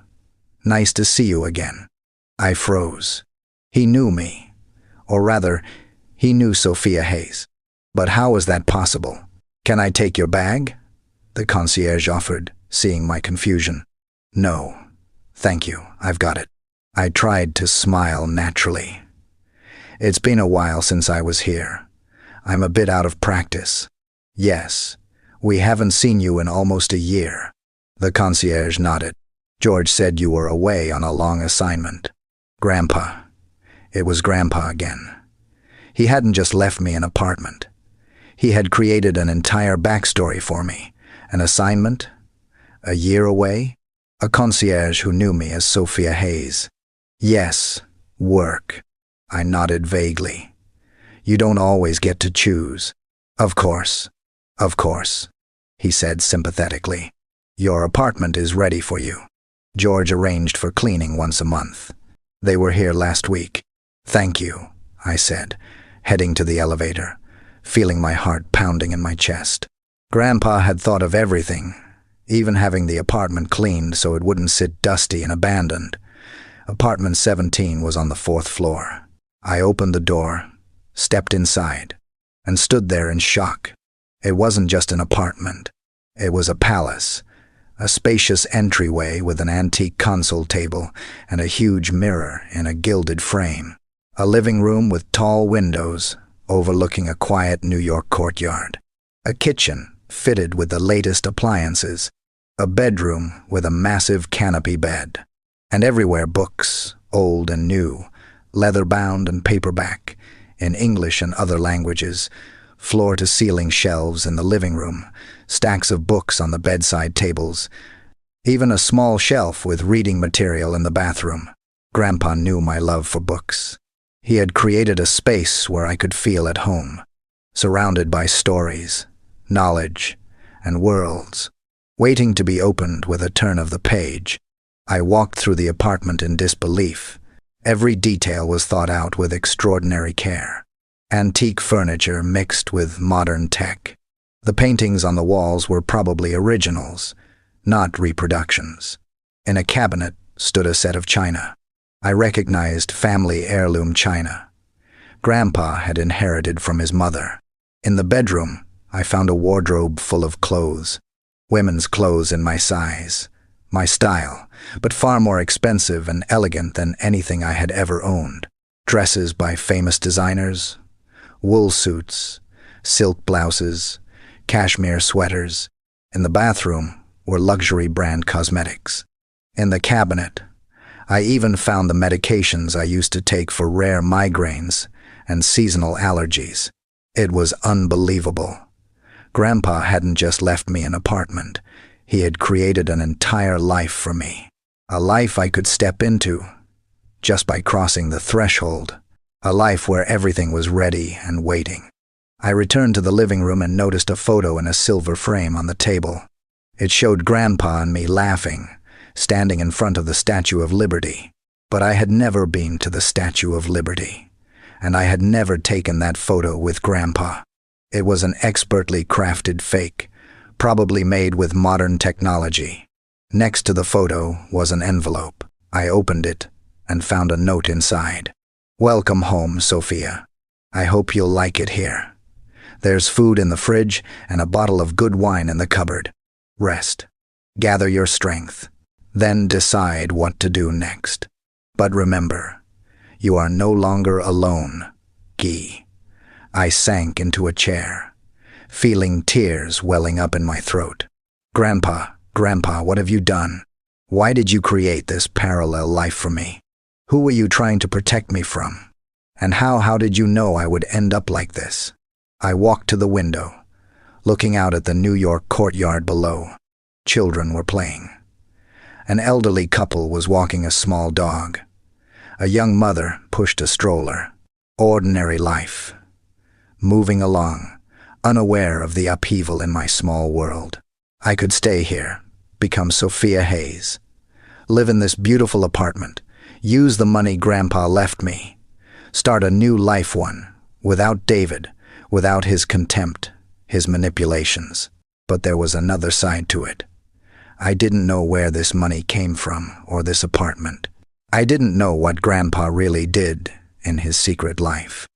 Speaker 1: Nice to see you again." I froze. He knew me. Or rather, he knew Sophia Hayes. But how was that possible? "Can I take your bag?" the concierge offered, seeing my confusion. "No, thank you, I've got it." I tried to smile naturally. "It's been a while since I was here. I'm a bit out of practice." "Yes, we haven't seen you in almost a year." The concierge nodded. "George said you were away on a long assignment." Grandpa. It was Grandpa again. He hadn't just left me an apartment. He had created an entire backstory for me. An assignment? A year away? A concierge who knew me as Sophia Hayes. "Yes, work." I nodded vaguely. "You don't always get to choose." Of course, he said sympathetically. "Your apartment is ready for you. George arranged for cleaning once a month. They were here last week." "Thank you," I said, heading to the elevator, feeling my heart pounding in my chest. Grandpa had thought of everything, even having the apartment cleaned so it wouldn't sit dusty and abandoned. Apartment 17 was on the 4th floor. I opened the door, stepped inside, and stood there in shock. It wasn't just an apartment. It was a palace, a spacious entryway with an antique console table and a huge mirror in a gilded frame. A living room with tall windows overlooking a quiet New York courtyard. A kitchen fitted with the latest appliances. A bedroom with a massive canopy bed. And everywhere books, old and new, leather-bound and paperback, in English and other languages, floor-to-ceiling shelves in the living room, stacks of books on the bedside tables, even a small shelf with reading material in the bathroom. Grandpa knew my love for books. He had created a space where I could feel at home, surrounded by stories, knowledge, and worlds, waiting to be opened with a turn of the page. I walked through the apartment in disbelief. Every detail was thought out with extraordinary care. Antique furniture mixed with modern tech. The paintings on the walls were probably originals, not reproductions. In a cabinet stood a set of china. I recognized family heirloom china. Grandpa had inherited from his mother. In the bedroom, I found a wardrobe full of clothes. Women's clothes in my size, my style, but far more expensive and elegant than anything I had ever owned. Dresses by famous designers, wool suits, silk blouses, cashmere sweaters. In the bathroom were luxury brand cosmetics. In the cabinet, I even found the medications I used to take for rare migraines and seasonal allergies. It was unbelievable. Grandpa hadn't just left me an apartment. He had created an entire life for me. A life I could step into just by crossing the threshold. A life where everything was ready and waiting. I returned to the living room and noticed a photo in a silver frame on the table. It showed Grandpa and me laughing, standing in front of the Statue of Liberty. But I had never been to the Statue of Liberty, and I had never taken that photo with Grandpa. It was an expertly crafted fake, probably made with modern technology. Next to the photo was an envelope. I opened it and found a note inside. "Welcome home, Sophia. I hope you'll like it here. There's food in the fridge and a bottle of good wine in the cupboard. Rest. Gather your strength. Then decide what to do next. But remember, you are no longer alone, Guy." I sank into a chair, feeling tears welling up in my throat. Grandpa, what have you done? Why did you create this parallel life for me? Who were you trying to protect me from? And how did you know I would end up like this? I walked to the window, looking out at the New York courtyard below. Children were playing. An elderly couple was walking a small dog. A young mother pushed a stroller. Ordinary life. Moving along, unaware of the upheaval in my small world. I could stay here, become Sophia Hayes, live in this beautiful apartment, use the money Grandpa left me, start a new life without David, without his contempt, his manipulations. But there was another side to it. I didn't know where this money came from or this apartment. I didn't know what Grandpa really did in his secret life.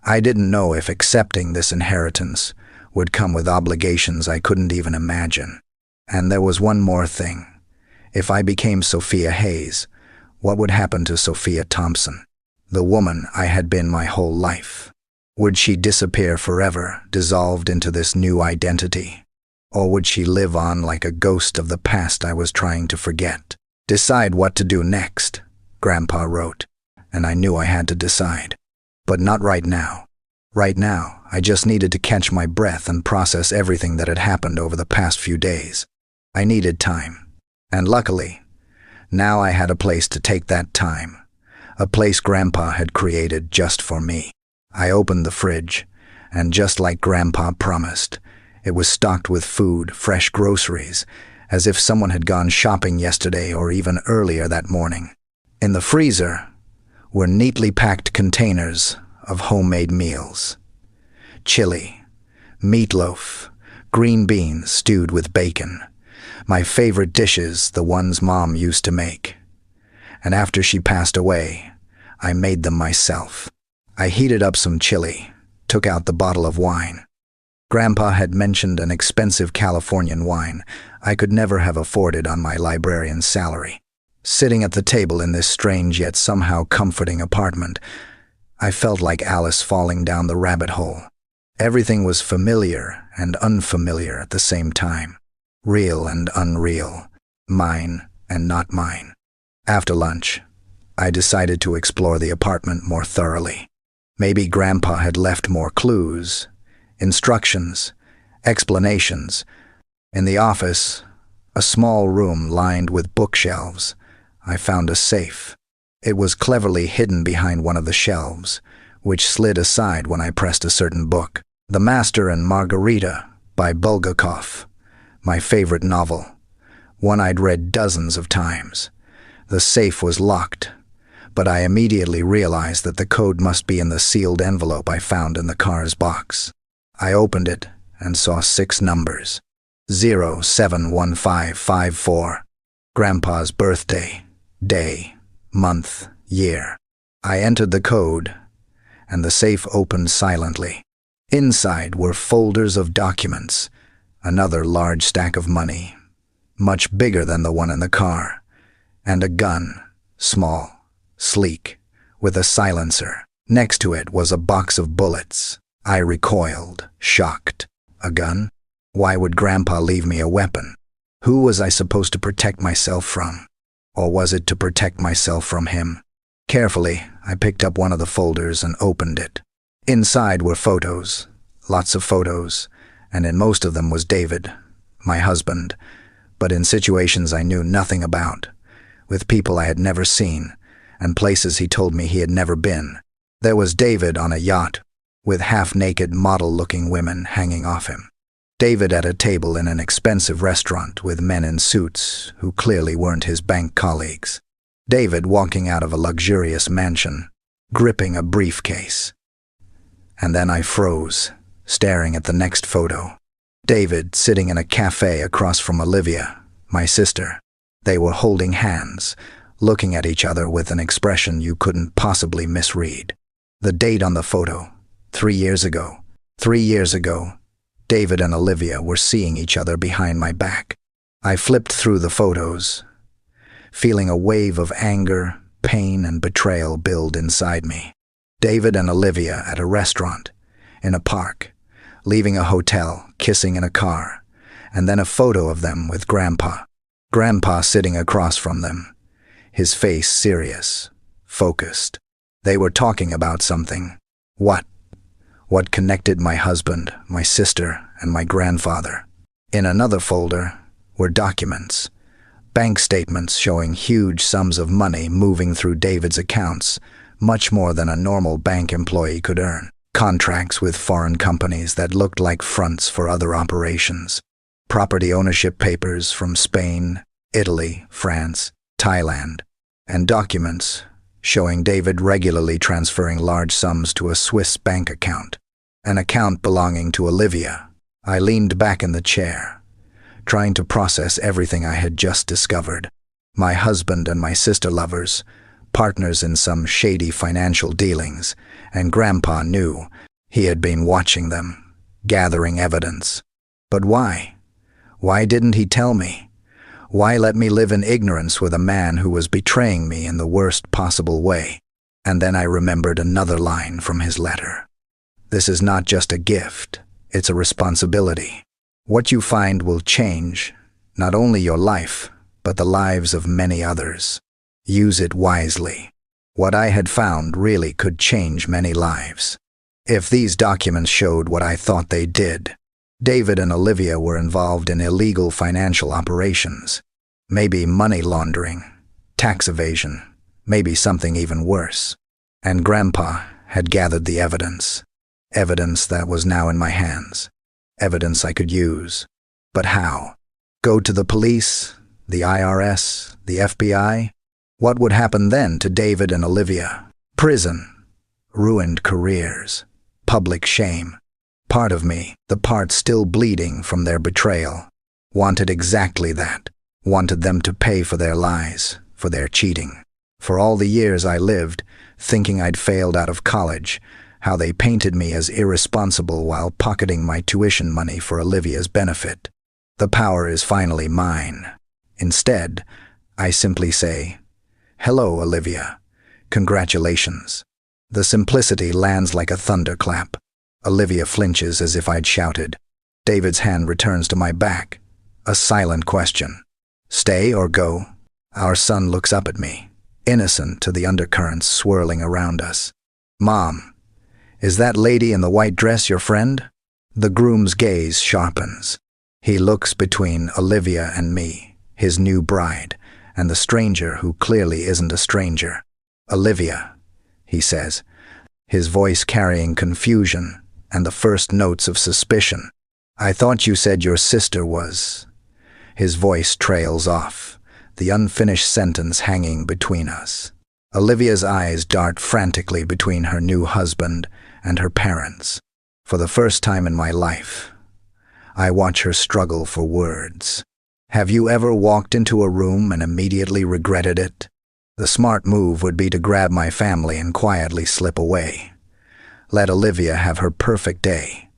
Speaker 1: I didn't know if accepting this inheritance would come with obligations I couldn't even imagine. And there was one more thing. If I became Sophia Hayes, what would happen to Sophia Thompson, the woman I had been my whole life? Would she disappear forever, dissolved into this new identity? Or would she live on like a ghost of the past I was trying to forget? "Decide what to do next," Grandpa wrote, and I knew I had to decide. But not right now. Right now, I just needed to catch my breath and process everything that had happened over the past few days. I needed time. And luckily, now I had a place to take that time. A place Grandpa had created just for me. I opened the fridge, and just like Grandpa promised, it was stocked with food, fresh groceries, as if someone had gone shopping yesterday or even earlier that morning. In the freezer were neatly packed containers of homemade meals. Chili, meatloaf, green beans stewed with bacon. My favorite dishes, the ones Mom used to make. And after she passed away, I made them myself. I heated up some chili, took out the bottle of wine. Grandpa had mentioned an expensive Californian wine I could never have afforded on my librarian's salary. Sitting at the table in this strange yet somehow comforting apartment, I felt like Alice falling down the rabbit hole. Everything was familiar and unfamiliar at the same time. Real and unreal. Mine and not mine. After lunch, I decided to explore the apartment more thoroughly. Maybe Grandpa had left more clues, instructions, explanations. In the office, a small room lined with bookshelves, I found a safe. It was cleverly hidden behind one of the shelves, which slid aside when I pressed a certain book. The Master and Margarita by Bulgakov, my favorite novel, one I'd read dozens of times. The safe was locked, but I immediately realized that the code must be in the sealed envelope I found in the car's box. I opened it and saw 6 numbers. 071554. Grandpa's birthday, day, month, year. I entered the code, and the safe opened silently. Inside were folders of documents, another large stack of money, much bigger than the one in the car, and a gun, small, sleek, with a silencer. Next to it was a box of bullets. I recoiled, shocked. A gun? Why would Grandpa leave me a weapon? Who was I supposed to protect myself from? Or was it to protect myself from him? Carefully, I picked up one of the folders and opened it. Inside were photos, lots of photos, and in most of them was David, my husband, but in situations I knew nothing about, with people I had never seen, and places he told me he had never been. There was David on a yacht, with half-naked model-looking women hanging off him. David at a table in an expensive restaurant with men in suits who clearly weren't his bank colleagues. David walking out of a luxurious mansion, gripping a briefcase. And then I froze, staring at the next photo. David sitting in a cafe across from Olivia, my sister. They were holding hands, looking at each other with an expression you couldn't possibly misread. The date on the photo, 3 years ago. 3 years ago, David and Olivia were seeing each other behind my back. I flipped through the photos, feeling a wave of anger, pain, and betrayal build inside me. David and Olivia at a restaurant, in a park, leaving a hotel, kissing in a car, and then a photo of them with Grandpa. Grandpa sitting across from them, his face serious, focused. They were talking about something. What? What connected my husband, my sister, and my grandfather? In another folder were documents, bank statements showing huge sums of money moving through David's accounts, much more than a normal bank employee could earn. Contracts with foreign companies that looked like fronts for other operations. Property ownership papers from Spain, Italy, France, Thailand, and documents showing David regularly transferring large sums to a Swiss bank account, an account belonging to Olivia. I leaned back in the chair, trying to process everything I had just discovered. My husband and my sister lovers, partners in some shady financial dealings, and Grandpa knew. He had been watching them, gathering evidence. But why? Why didn't he tell me? Why let me live in ignorance with a man who was betraying me in the worst possible way? And then I remembered another line from his letter. This is not just a gift, it's a responsibility. What you find will change, not only your life, but the lives of many others. Use it wisely. What I had found really could change many lives. If these documents showed what I thought they did, David and Olivia were involved in illegal financial operations, maybe money laundering, tax evasion, maybe something even worse. And Grandpa had gathered the evidence that was now in my hands, evidence I could use. But how? Go to the police, the IRS, the FBI? What would happen then to David and Olivia? Prison, ruined careers, public shame. Part of me, the part still bleeding from their betrayal, wanted exactly that, wanted them to pay for their lies, for their cheating. For all the years I lived, thinking I'd failed out of college, how they painted me as irresponsible while pocketing my tuition money for Olivia's benefit. The power is finally mine. Instead, I simply say, "Hello, Olivia. Congratulations." The simplicity lands like a thunderclap. Olivia flinches as if I'd shouted. David's hand returns to my back. A silent question. Stay or go? Our son looks up at me, innocent to the undercurrents swirling around us. Mom, is that lady in the white dress your friend? The groom's gaze sharpens. He looks between Olivia and me, his new bride, and the stranger who clearly isn't a stranger. Olivia, he says, his voice carrying confusion and the first notes of suspicion. I thought you said your sister was... His voice trails off, the unfinished sentence hanging between us. Olivia's eyes dart frantically between her new husband and her parents. For the first time in my life, I watch her struggle for words. Have you ever walked into a room and immediately regretted it? The smart move would be to grab my family and quietly slip away. Let Olivia have her perfect day.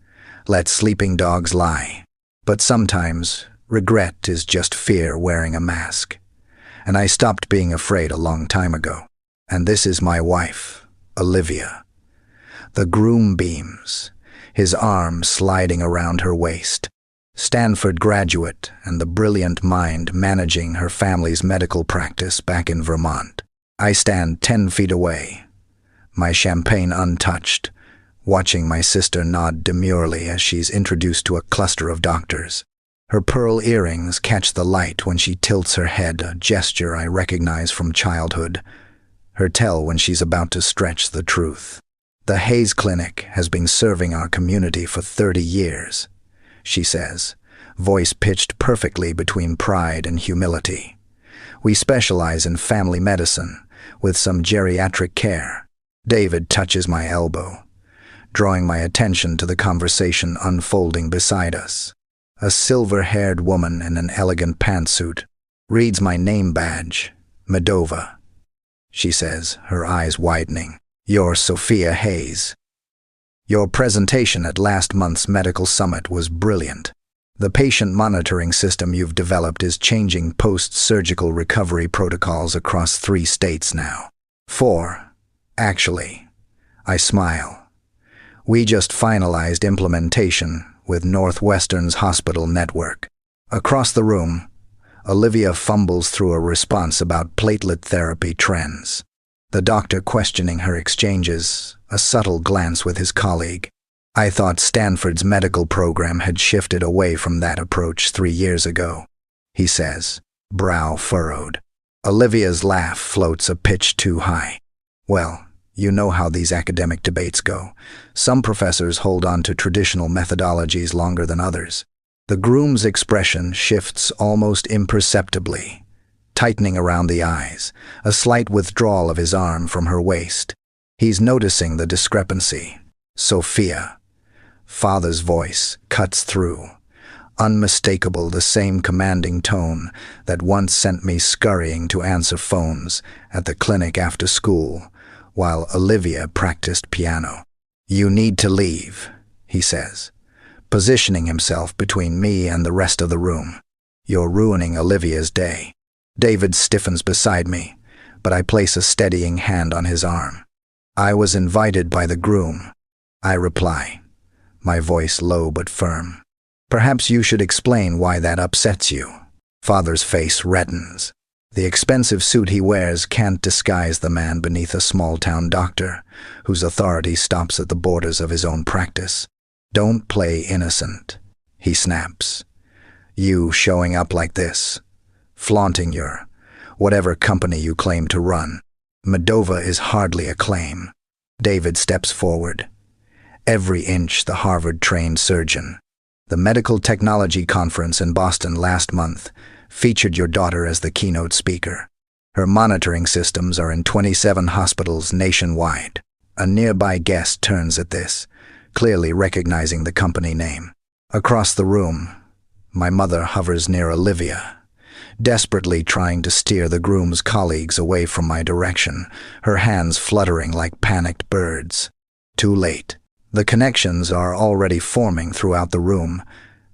Speaker 1: Let sleeping dogs lie. But sometimes, regret is just fear wearing a mask. And I stopped being afraid a long time ago. And this is my wife, Olivia. The groom beams, his arm sliding around her waist. Stanford graduate and the brilliant mind managing her family's medical practice back in Vermont. I stand 10 feet away, my champagne untouched, watching my sister nod demurely as she's introduced to a cluster of doctors. Her pearl earrings catch the light when she tilts her head, a gesture I recognize from childhood. Her tell when she's about to stretch the truth. The Hayes Clinic has been serving our community for 30 years, she says, voice pitched perfectly between pride and humility. We specialize in family medicine, with some geriatric care. David touches my elbow, drawing my attention to the conversation unfolding beside us. A silver-haired woman in an elegant pantsuit reads my name badge, Medova. She says, her eyes widening. You're Sophia Hayes. Your presentation at last month's medical summit was brilliant. The patient monitoring system you've developed is changing post-surgical recovery protocols across 3 states now. 4, actually. I smile. We just finalized implementation with Northwestern's hospital network. Across the room, Olivia fumbles through a response about platelet therapy trends. The doctor questioning her exchanges, a subtle glance with his colleague. I thought Stanford's medical program had shifted away from that approach 3 years ago, he says, brow furrowed. Olivia's laugh floats a pitch too high. Well, you know how these academic debates go. Some professors hold on to traditional methodologies longer than others. The groom's expression shifts almost imperceptibly, tightening around the eyes, a slight withdrawal of his arm from her waist. He's noticing the discrepancy. Sophia. Father's voice cuts through, unmistakable, the same commanding tone that once sent me scurrying to answer phones at the clinic after school, while Olivia practiced piano. You need to leave, he says, positioning himself between me and the rest of the room. You're ruining Olivia's day. David stiffens beside me, but I place a steadying hand on his arm. I was invited by the groom, I reply, my voice low but firm. Perhaps you should explain why that upsets you. Father's face reddens. The expensive suit he wears can't disguise the man beneath a small-town doctor, whose authority stops at the borders of his own practice. Don't play innocent, he snaps. You showing up like this, flaunting your whatever company you claim to run. Medova is hardly a claim. David steps forward. Every inch the Harvard-trained surgeon. The Medical Technology Conference in Boston last month featured your daughter as the keynote speaker. Her monitoring systems are in 27 hospitals nationwide. A nearby guest turns at this, clearly recognizing the company name. Across the room, my mother hovers near Olivia, desperately trying to steer the groom's colleagues away from my direction, her hands fluttering like panicked birds. Too late. The connections are already forming throughout the room.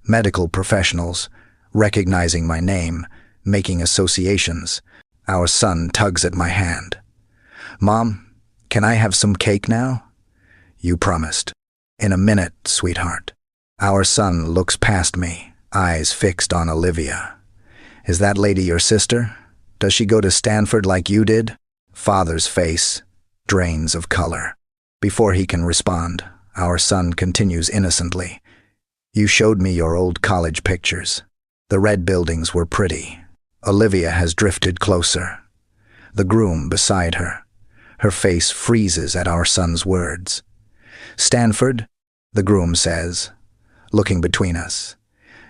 Speaker 1: Medical professionals, recognizing my name, making associations. Our son tugs at my hand. Mom, can I have some cake now? You promised. In a minute, sweetheart. Our son looks past me, eyes fixed on Olivia. Is that lady your sister? Does she go to Stanford like you did? Father's face drains of color. Before he can respond, our son continues innocently. You showed me your old college pictures. The red buildings were pretty. Olivia has drifted closer. The groom beside her. Her face freezes at our son's words. Stanford, the groom says, looking between us.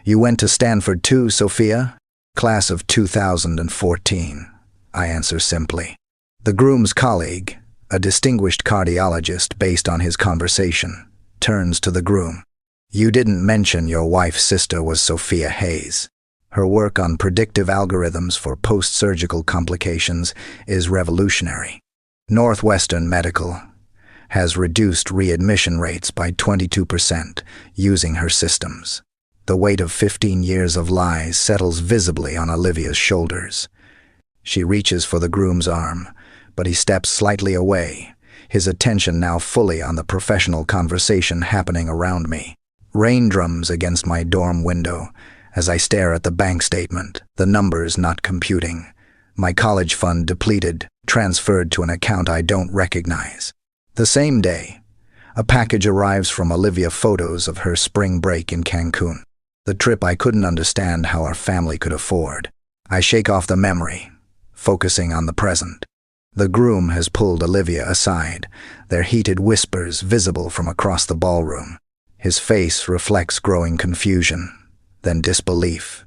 Speaker 1: You went to Stanford too, Sophia? Class of 2014, I answer simply. The groom's colleague, a distinguished cardiologist based on his conversation, turns to the groom. You didn't mention your wife's sister was Sophia Hayes. Her work on predictive algorithms for post-surgical complications is revolutionary. Northwestern Medical has reduced readmission rates by 22% using her systems. The weight of 15 years of lies settles visibly on Olivia's shoulders. She reaches for the groom's arm, but he steps slightly away, his attention now fully on the professional conversation happening around me. Rain drums against my dorm window as I stare at the bank statement, the numbers not computing. My college fund depleted, transferred to an account I don't recognize. The same day, a package arrives from Olivia, photos of her spring break in Cancun. The trip I couldn't understand how our family could afford. I shake off the memory, focusing on the present. The groom has pulled Olivia aside, their heated whispers visible from across the ballroom. His face reflects growing confusion, then disbelief,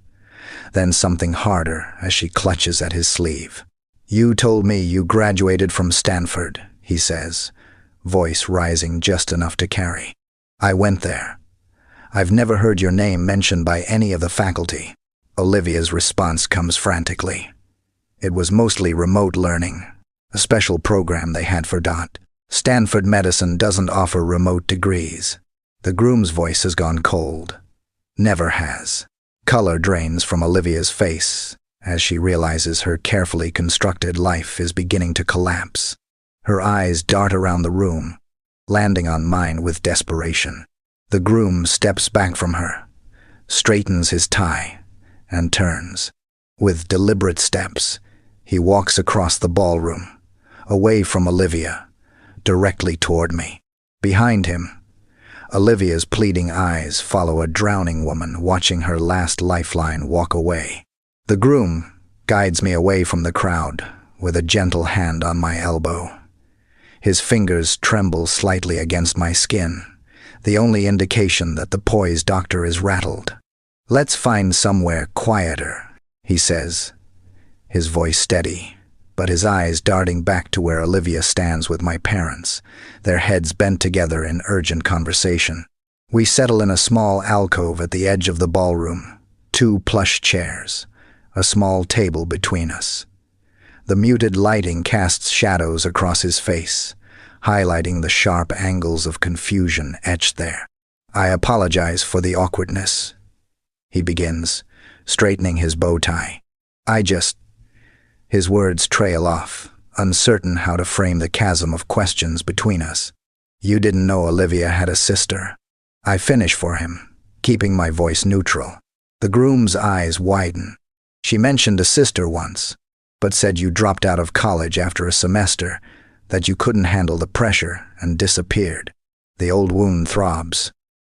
Speaker 1: then something harder as she clutches at his sleeve. "You told me you graduated from Stanford," he says, voice rising just enough to carry. "I went there. I've never heard your name mentioned by any of the faculty." Olivia's response comes frantically. "It was mostly remote learning, a special program they had for DOT. Stanford Medicine doesn't offer remote degrees." The groom's voice has gone cold. Never has. Color drains from Olivia's face as she realizes her carefully constructed life is beginning to collapse. Her eyes dart around the room, landing on mine with desperation. The groom steps back from her, straightens his tie, and turns. With deliberate steps, he walks across the ballroom, away from Olivia, directly toward me. Behind him, Olivia's pleading eyes follow a drowning woman watching her last lifeline walk away. The groom guides me away from the crowd with a gentle hand on my elbow. His fingers tremble slightly against my skin, the only indication that the poised doctor is rattled. "Let's find somewhere quieter," he says, his voice steady, but his eyes darting back to where Olivia stands with my parents, their heads bent together in urgent conversation. We settle in a small alcove at the edge of the ballroom, 2 plush chairs, a small table between us. The muted lighting casts shadows across his face, highlighting the sharp angles of confusion etched there. "I apologize for the awkwardness," he begins, straightening his bow tie. His words trail off, uncertain how to frame the chasm of questions between us. "You didn't know Olivia had a sister." I finish for him, keeping my voice neutral. The groom's eyes widen. "She mentioned a sister once, but said you dropped out of college after a semester, that you couldn't handle the pressure and disappeared." The old wound throbs,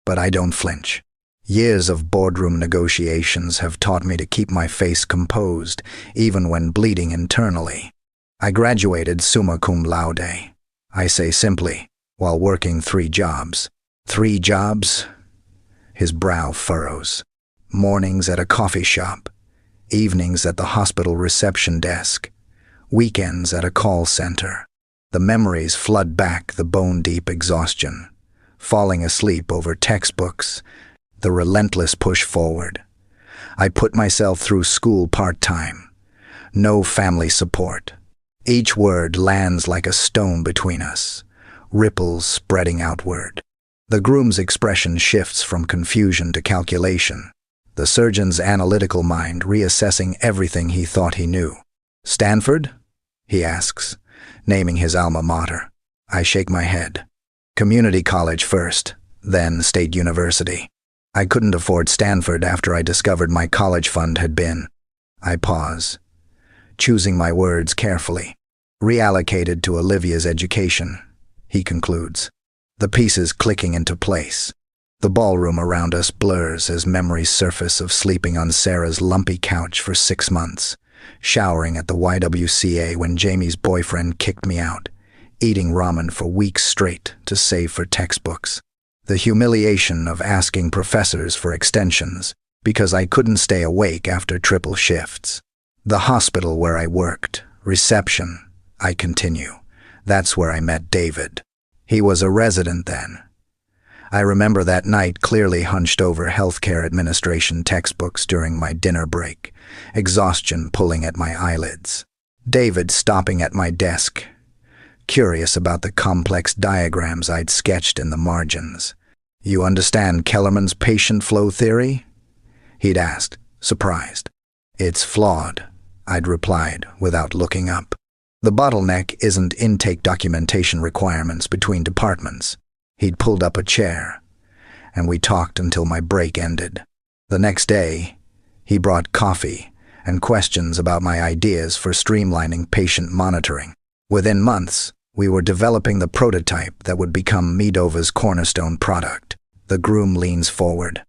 Speaker 1: but I don't flinch. Years of boardroom negotiations have taught me to keep my face composed, even when bleeding internally. "I graduated summa cum laude," I say simply, while working 3 jobs. 3 jobs? His brow furrows. Mornings at a coffee shop, evenings at the hospital reception desk, weekends at a call center. The memories flood back, the bone-deep exhaustion, falling asleep over textbooks, the relentless push forward. I put myself through school part-time. No family support. Each word lands like a stone between us, ripples spreading outward. The groom's expression shifts from confusion to calculation, the surgeon's analytical mind reassessing everything he thought he knew. "Stanford?" he asks, naming his alma mater. I shake my head. "Community college first, then State University. I couldn't afford Stanford after I discovered my college fund had been." I pause, choosing my words carefully. "Reallocated to Olivia's education," he concludes, the pieces clicking into place. The ballroom around us blurs as memories surface of sleeping on Sarah's lumpy couch for 6 months, showering at the YWCA when Jamie's boyfriend kicked me out, eating ramen for weeks straight to save for textbooks. The humiliation of asking professors for extensions because I couldn't stay awake after triple shifts. The hospital where I worked, reception, I continue. That's where I met David. He was a resident then. I remember that night clearly hunched over healthcare administration textbooks during my dinner break, exhaustion pulling at my eyelids. David stopping at my desk, curious about the complex diagrams I'd sketched in the margins. "You understand Kellerman's patient flow theory?" he'd asked, surprised. "It's flawed," I'd replied without looking up. "The bottleneck isn't intake documentation requirements between departments." He'd pulled up a chair, and we talked until my break ended. The next day, he brought coffee and questions about my ideas for streamlining patient monitoring. Within months, we were developing the prototype that would become Medova's cornerstone product. The groom leans forward.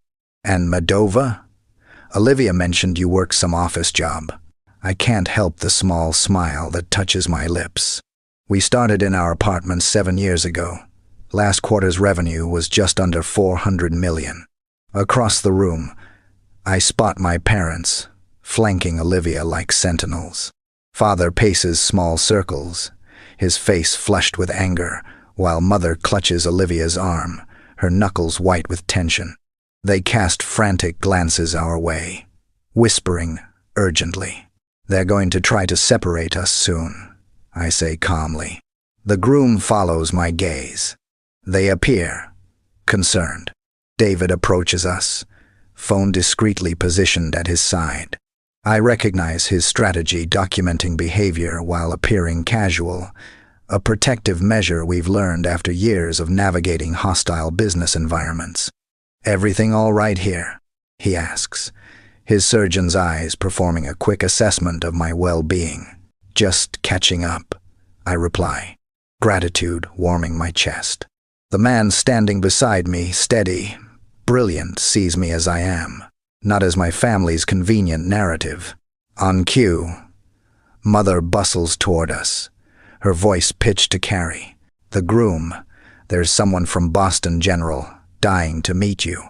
Speaker 1: "And Medova? Olivia mentioned you work some office job." I can't help the small smile that touches my lips. "We started in our apartment 7 years ago. Last quarter's revenue was just under 400 million. Across the room, I spot my parents, flanking Olivia like sentinels. Father paces small circles, his face flushed with anger, while Mother clutches Olivia's arm, her knuckles white with tension. They cast frantic glances our way, whispering urgently. "They're going to try to separate us soon," I say calmly. The groom follows my gaze. They appear concerned. David approaches us, phone discreetly positioned at his side. I recognize his strategy, documenting behavior while appearing casual, a protective measure we've learned after years of navigating hostile business environments. "Everything all right here?" he asks, his surgeon's eyes performing a quick assessment of my well-being. "Just catching up," I reply, gratitude warming my chest. The man standing beside me, steady, brilliant, sees me as I am, not as my family's convenient narrative. On cue, Mother bustles toward us, her voice pitched to carry. "The groom, there's someone from Boston General, dying to meet you."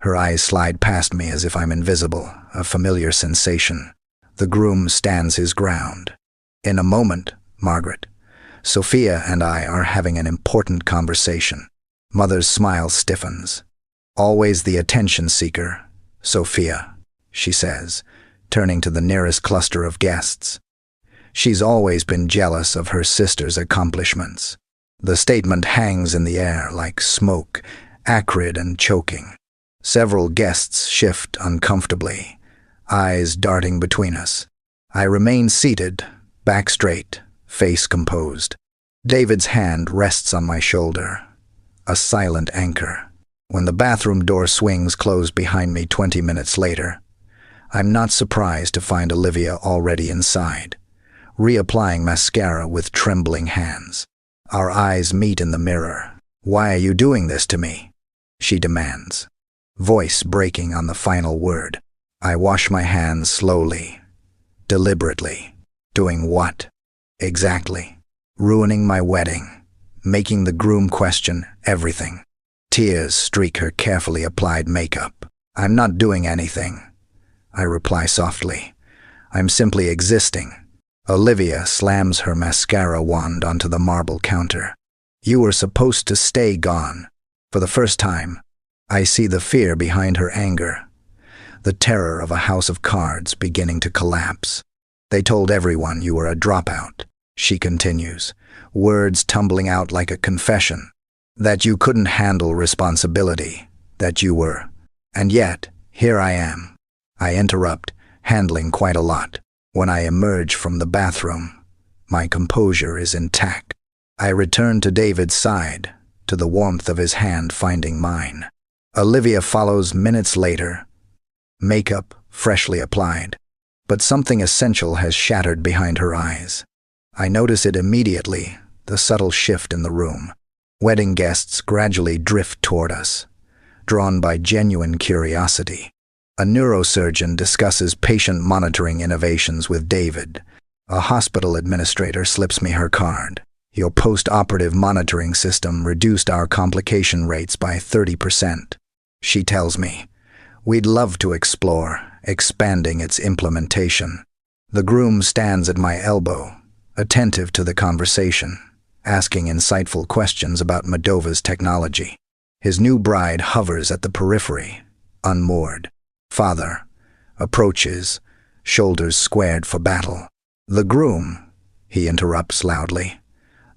Speaker 1: Her eyes slide past me as if I'm invisible, a familiar sensation. The groom stands his ground. "In a moment, Margaret. Sophia and I are having an important conversation." Mother's smile stiffens. "Always the attention seeker, Sophia," she says, turning to the nearest cluster of guests. She's always been jealous of her sister's accomplishments. The statement hangs in the air like smoke, acrid and choking. Several guests shift uncomfortably, eyes darting between us. I remain seated, back straight, face composed. David's hand rests on my shoulder, a silent anchor. When the bathroom door swings closed behind me 20 minutes later, I'm not surprised to find Olivia already inside, reapplying mascara with trembling hands. Our eyes meet in the mirror. "Why are you doing this to me?" she demands, voice breaking on the final word. I wash my hands slowly, deliberately. "Doing what?" "Exactly. Ruining my wedding, making the groom question everything." Tears streak her carefully applied makeup. "I'm not doing anything," I reply softly. "I'm simply existing." Olivia slams her mascara wand onto the marble counter. "You were supposed to stay gone." For the first time, I see the fear behind her anger, the terror of a house of cards beginning to collapse. "They told everyone you were a dropout," she continues, words tumbling out like a confession. "That you couldn't handle responsibility, that you were. And yet, here I am." I interrupt, handling quite a lot. When I emerge from the bathroom, my composure is intact. I return to David's side, to the warmth of his hand finding mine. Olivia follows minutes later, makeup freshly applied. But something essential has shattered behind her eyes. I notice it immediately, the subtle shift in the room. Wedding guests gradually drift toward us, drawn by genuine curiosity. A neurosurgeon discusses patient monitoring innovations with David. A hospital administrator slips me her card. "Your post-operative monitoring system reduced our complication rates by 30%. She tells me, "We'd love to explore expanding its implementation." The groom stands at my elbow, attentive to the conversation, asking insightful questions about Medova's technology. His new bride hovers at the periphery, unmoored. Father approaches, shoulders squared for battle. "The groom," he interrupts loudly.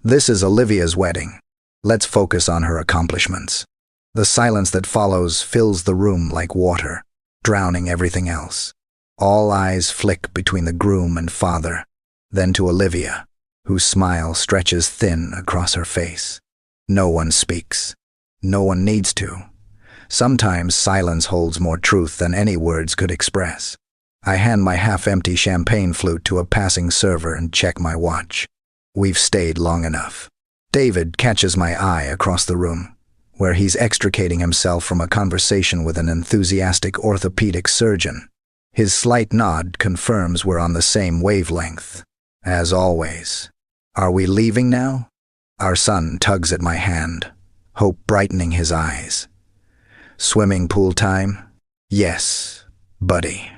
Speaker 1: This is Olivia's wedding. Let's focus on her accomplishments. The silence that follows fills the room like water, drowning everything else. All eyes flick between the groom and father, then to Olivia, whose smile stretches thin across her face. No one speaks. No one needs to. Sometimes silence holds more truth than any words could express. I hand my half-empty champagne flute to a passing server and check my watch. We've stayed long enough. David catches my eye across the room, where he's extricating himself from a conversation with an enthusiastic orthopedic surgeon. His slight nod confirms we're on the same wavelength. As always. Are we leaving now? Our son tugs at my hand, hope brightening his eyes. Swimming pool time? Yes, buddy.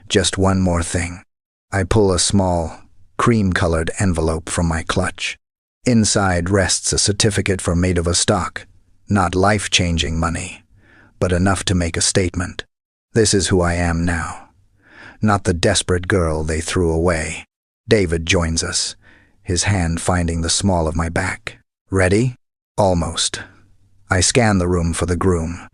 Speaker 1: Just one more thing. I pull a small, cream-colored envelope from my clutch. Inside rests a certificate for maid of a stock. Not life-changing money, but enough to make a statement. This is who I am now. Not the desperate girl they threw away. David joins us, his hand finding the small of my back. Ready? Almost. I scan the room for the groom.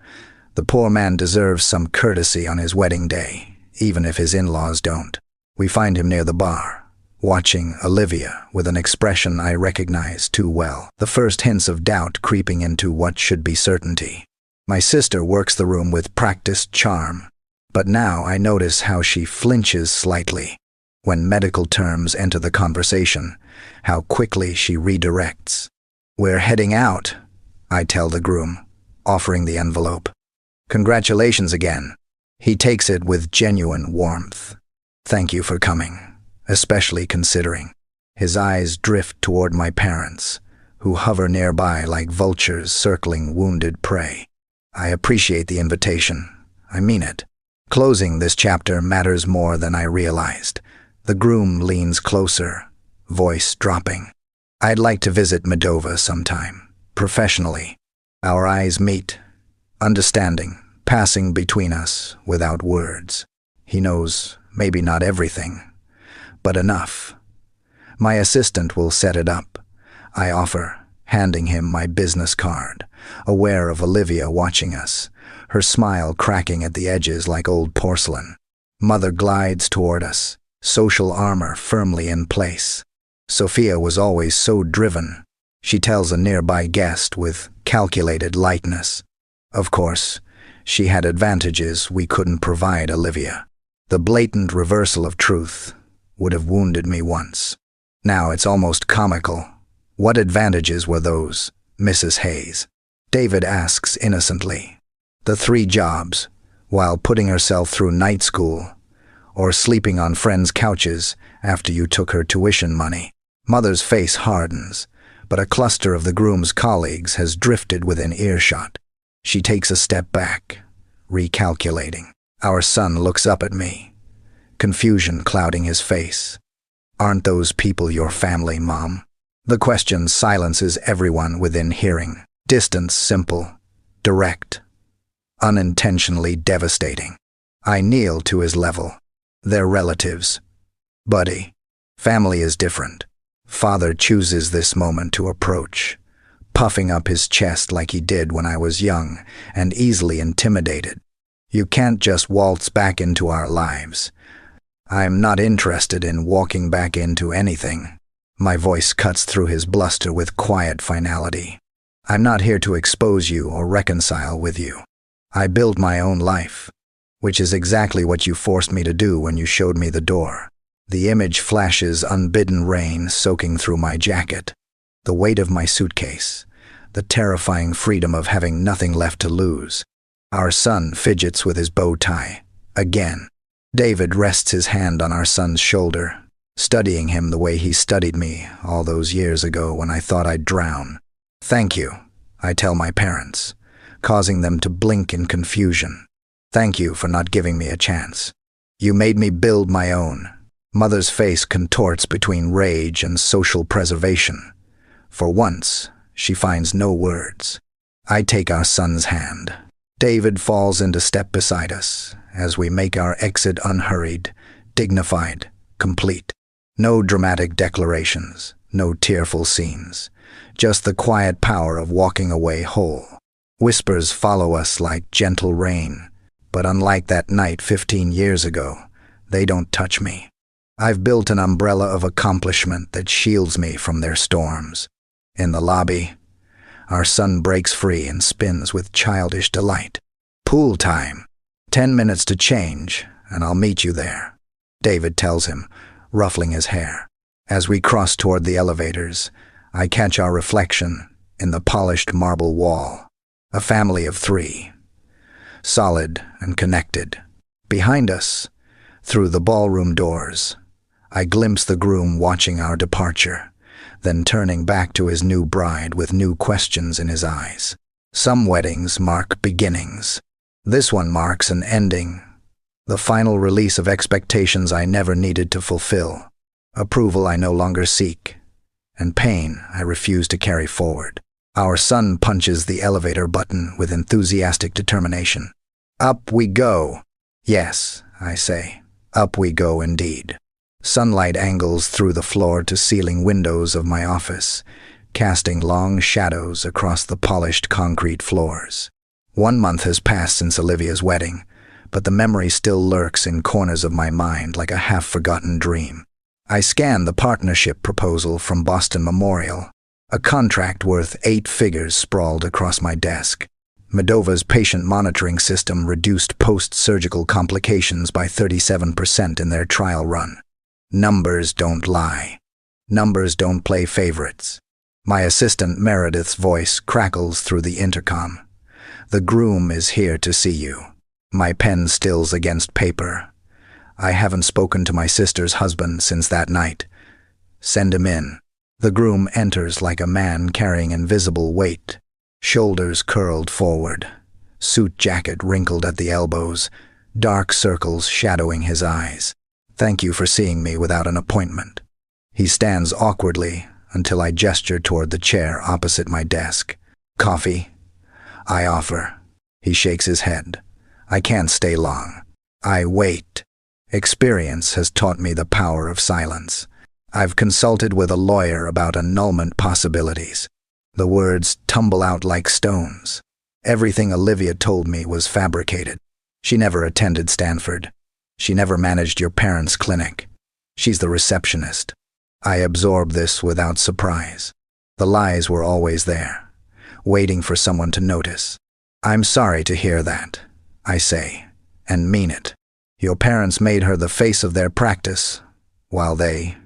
Speaker 1: The poor man deserves some courtesy on his wedding day, even if his in-laws don't. We find him near the bar, watching Olivia with an expression I recognize too well, the first hints of doubt creeping into what should be certainty. My sister works the room with practiced charm, but now I notice how she flinches slightly when medical terms enter the conversation, how quickly she redirects. We're heading out, I tell the groom, offering the envelope. Congratulations again. He takes it with genuine warmth. Thank you for coming, especially considering. His eyes drift toward my parents, who hover nearby like vultures circling wounded prey. I appreciate the invitation. I mean it. Closing this chapter matters more than I realized. The groom leans closer, voice dropping. I'd like to visit Medova sometime, professionally. Our eyes meet, understanding, passing between us without words. He knows maybe not everything, but enough. My assistant will set it up, I offer, handing him my business card, aware of Olivia watching us, her smile cracking at the edges like old porcelain. Mother glides toward us, social armor firmly in place. Sophia was always so driven, she tells a nearby guest with calculated lightness. Of course, she had advantages we couldn't provide Olivia. The blatant reversal of truth would have wounded me once. Now it's almost comical. What advantages were those, Mrs. Hayes? David asks innocently. The 3 jobs, while putting herself through night school, or sleeping on friends' couches after you took her tuition money. Mother's face hardens, but a cluster of the groom's colleagues has drifted within earshot. She takes a step back, recalculating. Our son looks up at me, confusion clouding his face. Aren't those people your family, Mom? The question silences everyone within hearing. Distance simple, direct, unintentionally devastating. I kneel to his level. They're relatives. Buddy, family is different. Father chooses this moment to approach, puffing up his chest like he did when I was young and easily intimidated. You can't just waltz back into our lives. I'm not interested in walking back into anything. My voice cuts through his bluster with quiet finality. I'm not here to expose you or reconcile with you. I build my own life, which is exactly what you forced me to do when you showed me the door. The image flashes unbidden rain soaking through my jacket. The weight of my suitcase, the terrifying freedom of having nothing left to lose. Our son fidgets with his bow tie. Again. David rests his hand on our son's shoulder, studying him the way he studied me all those years ago when I thought I'd drown. Thank you, I tell my parents, causing them to blink in confusion. Thank you for not giving me a chance. You made me build my own. Mother's face contorts between rage and social preservation. For once, she finds no words. I take our son's hand. David falls into step beside us as we make our exit unhurried, dignified, complete. No dramatic declarations, No tearful scenes, just the quiet power of walking away whole. Whispers follow us like gentle rain, but unlike that night 15 years ago, they don't touch me. I've built an umbrella of accomplishment that shields me from their storms. In the lobby, our sun breaks free and spins with childish delight. Pool time. 10 minutes to change, and I'll meet you there, David tells him, ruffling his hair. As we cross toward the elevators, I catch our reflection in the polished marble wall. A family of 3. Solid and connected. Behind us, through the ballroom doors, I glimpse the groom watching our departure, then turning back to his new bride with new questions in his eyes. Some weddings mark beginnings. This one marks an ending, the final release of expectations I never needed to fulfill, approval I no longer seek, and pain I refuse to carry forward. Our son punches the elevator button with enthusiastic determination. Up we go. Yes, I say, up we go indeed. Sunlight angles through the floor-to-ceiling windows of my office, casting long shadows across the polished concrete floors. 1 month has passed since Olivia's wedding, but the memory still lurks in corners of my mind like a half-forgotten dream. I scan the partnership proposal from Boston Memorial, a contract worth 8 figures sprawled across my desk. Modova's patient monitoring system reduced post-surgical complications by 37% in their trial run. Numbers don't lie. Numbers don't play favorites. My assistant Meredith's voice crackles through the intercom. The groom is here to see you. My pen stills against paper. I haven't spoken to my sister's husband since that night. Send him in. The groom enters like a man carrying invisible weight, shoulders curled forward, suit jacket wrinkled at the elbows, dark circles shadowing his eyes. Thank you for seeing me without an appointment. He stands awkwardly until I gesture toward the chair opposite my desk. Coffee? I offer. He shakes his head. I can't stay long. I wait. Experience has taught me the power of silence. I've consulted with a lawyer about annulment possibilities. The words tumble out like stones. Everything Olivia told me was fabricated. She never attended Stanford. She never managed your parents' clinic. She's the receptionist. I absorbed this without surprise. The lies were always there, waiting for someone to notice. I'm sorry to hear that, I say, and mean it. Your parents made her the face of their practice, while they...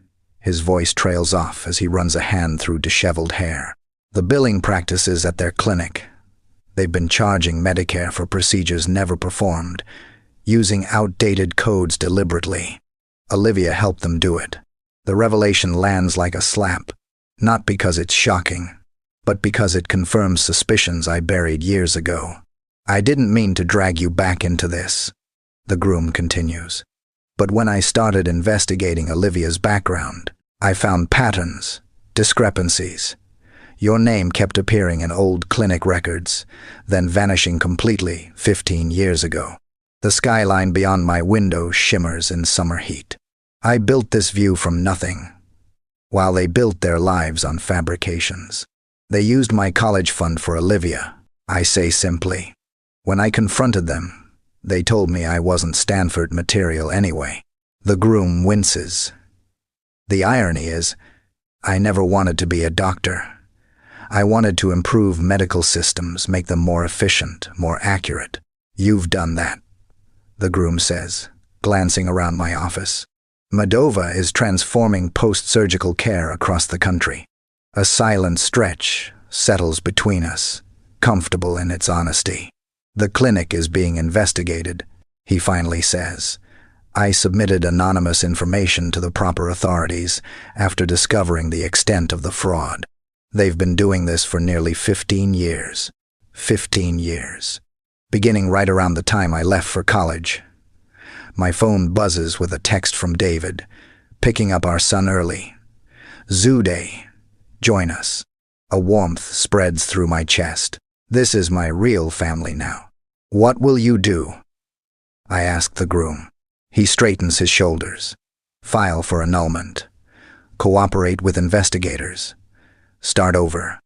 Speaker 1: His voice trails off as he runs a hand through disheveled hair. The billing practices at their clinic. They've been charging Medicare for procedures never performed, using outdated codes deliberately. Olivia helped them do it. The revelation lands like a slap, not because it's shocking, but because it confirms suspicions I buried years ago. I didn't mean to drag you back into this, the groom continues. But when I started investigating Olivia's background, I found patterns, discrepancies. Your name kept appearing in old clinic records, then vanishing completely 15 years ago. The skyline beyond my window shimmers in summer heat. I built this view from nothing, while they built their lives on fabrications. They used my college fund for Olivia, I say simply. When I confronted them, they told me I wasn't Stanford material anyway. The groom winces. The irony is, I never wanted to be a doctor. I wanted to improve medical systems, make them more efficient, more accurate. You've done that, the groom says, glancing around my office. Modova is transforming post-surgical care across the country. A silent stretch settles between us, comfortable in its honesty. The clinic is being investigated, he finally says. I submitted anonymous information to the proper authorities after discovering the extent of the fraud. They've been doing this for nearly 15 years. 15 years. Beginning right around the time I left for college. My phone buzzes with a text from David, picking up our son early. Zoo Day. Join us. A warmth spreads through my chest. This is my real family now. What will you do? I ask the groom. He straightens his shoulders. File for annulment. Cooperate with investigators. Start over.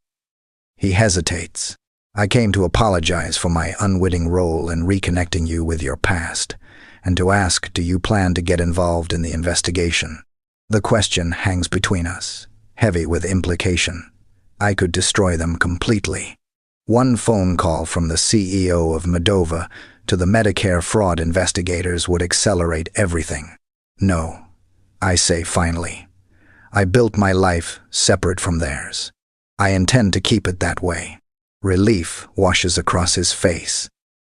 Speaker 1: He hesitates. I came to apologize for my unwitting role in reconnecting you with your past, and to ask, do you plan to get involved in the investigation? The question hangs between us, heavy with implication. I could destroy them completely. One phone call from the CEO of Moldova to the Medicare fraud investigators would accelerate everything. No, I say finally. I built my life separate from theirs. I intend to keep it that way. Relief washes across his face.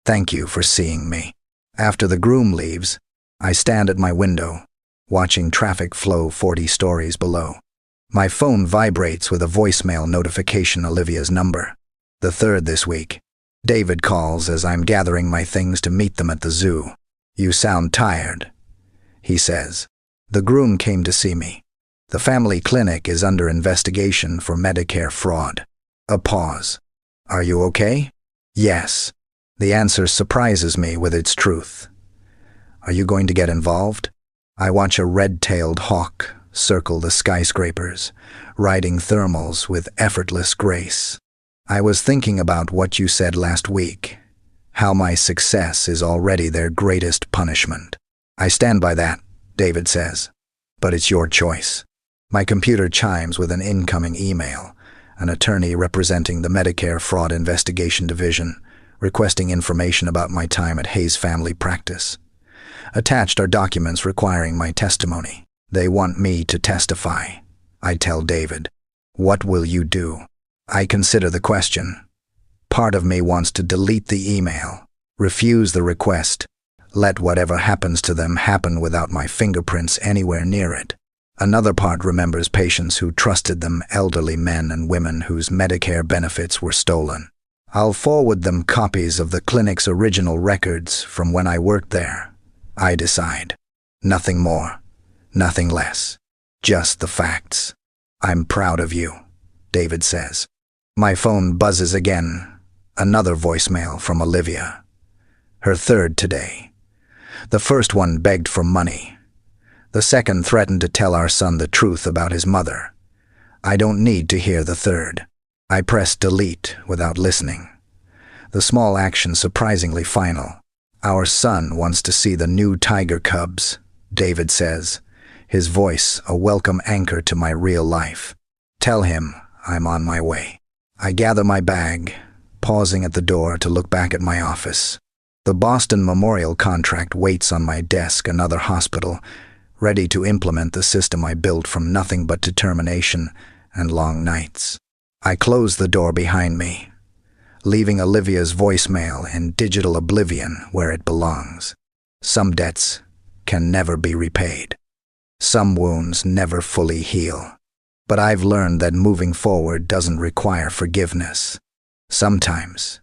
Speaker 1: Thank you for seeing me. After the groom leaves, I stand at my window, watching traffic flow 40 stories below. My phone vibrates with a voicemail notification, Olivia's number. The third this week. David calls as I'm gathering my things to meet them at the zoo. You sound tired, he says. The groom came to see me. The family clinic is under investigation for Medicare fraud. A pause. Are you okay? Yes. The answer surprises me with its truth. Are you going to get involved? I watch a red-tailed hawk circle the skyscrapers, riding thermals with effortless grace. I was thinking about what you said last week, how my success is already their greatest punishment. I stand by that, David says, but it's your choice. My computer chimes with an incoming email, an attorney representing the Medicare Fraud Investigation Division, requesting information about my time at Hayes Family Practice. Attached are documents requiring my testimony. They want me to testify. I tell David, what will you do? I consider the question. Part of me wants to delete the email, refuse the request, let whatever happens to them happen without my fingerprints anywhere near it. Another part remembers patients who trusted them, elderly men and women whose Medicare benefits were stolen. I'll forward them copies of the clinic's original records from when I worked there. I decide. Nothing more, nothing less. Just the facts. I'm proud of you, David says. My phone buzzes again. Another voicemail from Olivia. Her third today. The first one begged for money. The second threatened to tell our son the truth about his mother. I don't need to hear the third. I press delete without listening. The small action surprisingly final. Our son wants to see the new tiger cubs, David says, his voice a welcome anchor to my real life. Tell him I'm on my way. I gather my bag, pausing at the door to look back at my office. The Boston Memorial contract waits on my desk, another hospital, ready to implement the system I built from nothing but determination and long nights. I close the door behind me, leaving Olivia's voicemail in digital oblivion where it belongs. Some debts can never be repaid. Some wounds never fully heal. But I've learned that moving forward doesn't require forgiveness. Sometimes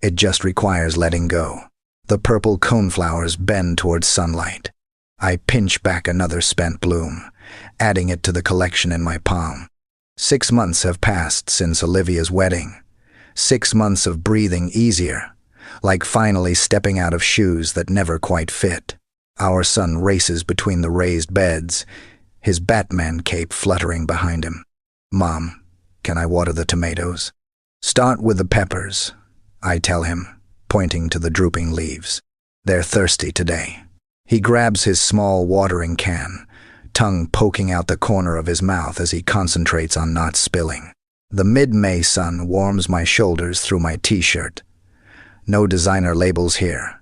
Speaker 1: it just requires letting go. The purple coneflowers bend towards sunlight. I pinch back another spent bloom, adding it to the collection in my palm. 6 months have passed since Olivia's wedding. 6 months of breathing easier, like finally stepping out of shoes that never quite fit. Our son races between the raised beds, his Batman cape fluttering behind him. Mom, can I water the tomatoes? Start with the peppers, I tell him, pointing to the drooping leaves. They're thirsty today. He grabs his small watering can, tongue poking out the corner of his mouth as he concentrates on not spilling. The mid-May sun warms my shoulders through my t-shirt. No designer labels here,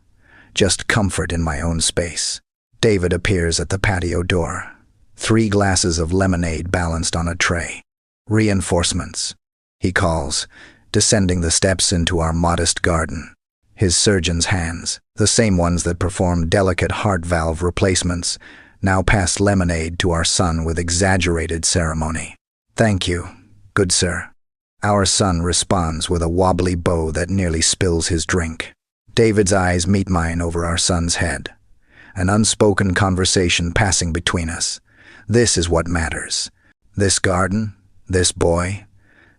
Speaker 1: just comfort in my own space. David appears at the patio door, 3 glasses of lemonade balanced on a tray. Reinforcements, he calls, descending the steps into our modest garden. His surgeon's hands, the same ones that perform delicate heart valve replacements, now pass lemonade to our son with exaggerated ceremony. Thank you, good sir. Our son responds with a wobbly bow that nearly spills his drink. David's eyes meet mine over our son's head. An unspoken conversation passing between us. This is what matters. This garden, this boy,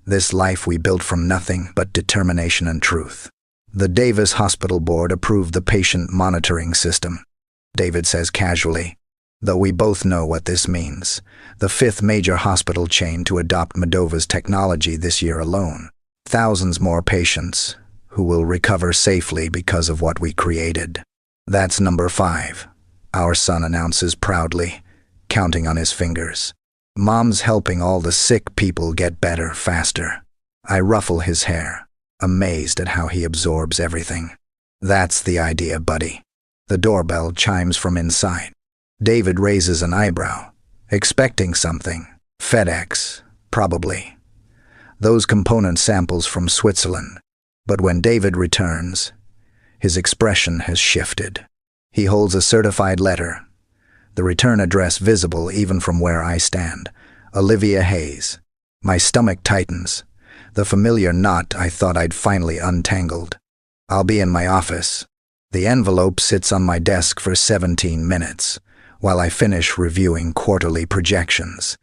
Speaker 1: this life we built from nothing but determination and truth. The Davis Hospital Board approved the patient monitoring system. David says casually, Though we both know what this means. The fifth major hospital chain to adopt Moldova's technology this year alone. Thousands more patients who will recover safely because of what we created. That's number 5, our son announces proudly, counting on his fingers. Mom's helping all the sick people get better faster. I ruffle his hair, amazed at how he absorbs everything. That's the idea, buddy. The doorbell chimes from inside. David raises an eyebrow, expecting something. FedEx, probably. Those component samples from Switzerland. But when David returns, his expression has shifted. He holds a certified letter, the return address visible even from where I stand. Olivia Hayes. My stomach tightens, the familiar knot I thought I'd finally untangled. I'll be in my office. The envelope sits on my desk for 17 minutes, while I finish reviewing quarterly projections.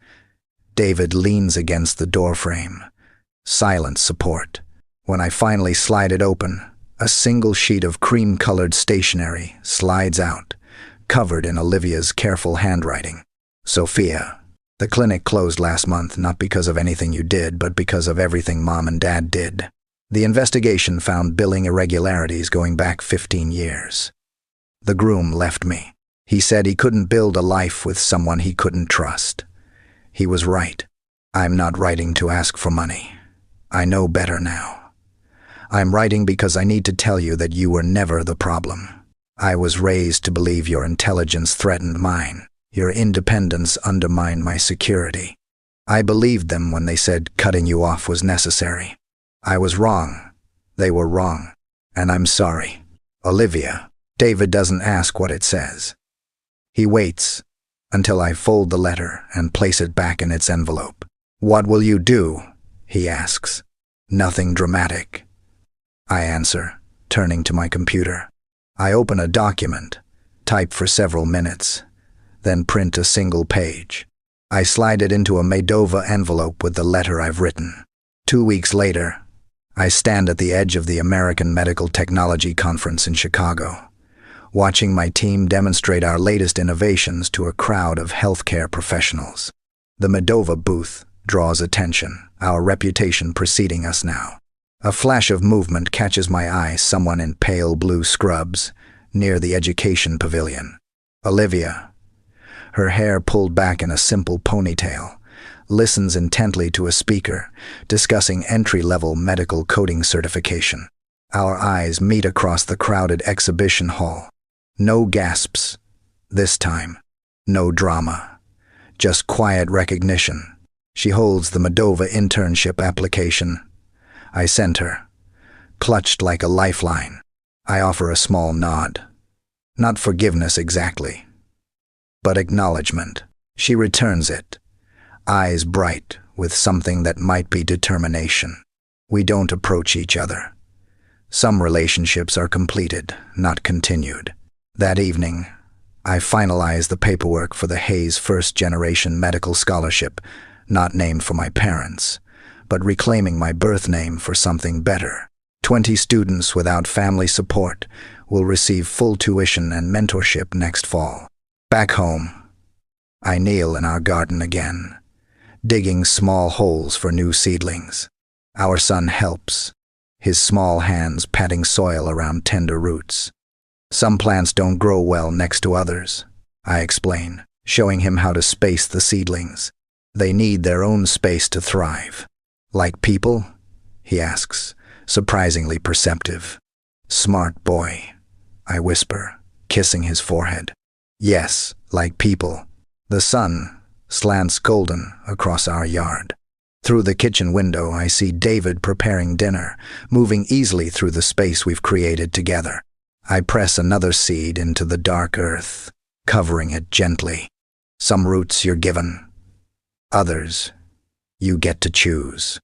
Speaker 1: David leans against the doorframe. Silent support. When I finally slide it open, a single sheet of cream-colored stationery slides out, covered in Olivia's careful handwriting. Sophia, the clinic closed last month not because of anything you did, but because of everything Mom and Dad did. The investigation found billing irregularities going back 15 years. The groom left me. He said he couldn't build a life with someone he couldn't trust. He was right. I'm not writing to ask for money. I know better now. I'm writing because I need to tell you that you were never the problem. I was raised to believe your intelligence threatened mine. Your independence undermined my security. I believed them when they said cutting you off was necessary. I was wrong. They were wrong. And I'm sorry. Olivia. David doesn't ask what it says. He waits until I fold the letter and place it back in its envelope. What will you do? He asks. Nothing dramatic. I answer, turning to my computer. I open a document, type for several minutes, then print a single page. I slide it into a Moldova envelope with the letter I've written. 2 weeks later, I stand at the edge of the American Medical Technology Conference in Chicago, watching my team demonstrate our latest innovations to a crowd of healthcare professionals. The Moldova booth draws attention, our reputation preceding us now. A flash of movement catches my eye, someone in pale blue scrubs, near the education pavilion. Olivia, her hair pulled back in a simple ponytail, listens intently to a speaker discussing entry-level medical coding certification. Our eyes meet across the crowded exhibition hall. No gasps. This time, no drama. Just quiet recognition. She holds the Moldova internship application. I sent her, clutched like a lifeline. I offer a small nod. Not forgiveness exactly, but acknowledgement. She returns it, eyes bright with something that might be determination. We don't approach each other. Some relationships are completed, not continued. That evening, I finalize the paperwork for the Hayes first-generation medical scholarship, not named for my parents, but reclaiming my birth name for something better. 20 students without family support will receive full tuition and mentorship next fall. Back home, I kneel in our garden again, digging small holes for new seedlings. Our son helps, his small hands patting soil around tender roots. Some plants don't grow well next to others, I explain, showing him how to space the seedlings. They need their own space to thrive. Like people? He asks, surprisingly perceptive. Smart boy, I whisper, kissing his forehead. Yes, like people. The sun slants golden across our yard. Through the kitchen window, I see David preparing dinner, moving easily through the space we've created together. I press another seed into the dark earth, covering it gently. Some roots you're given. Others, you get to choose.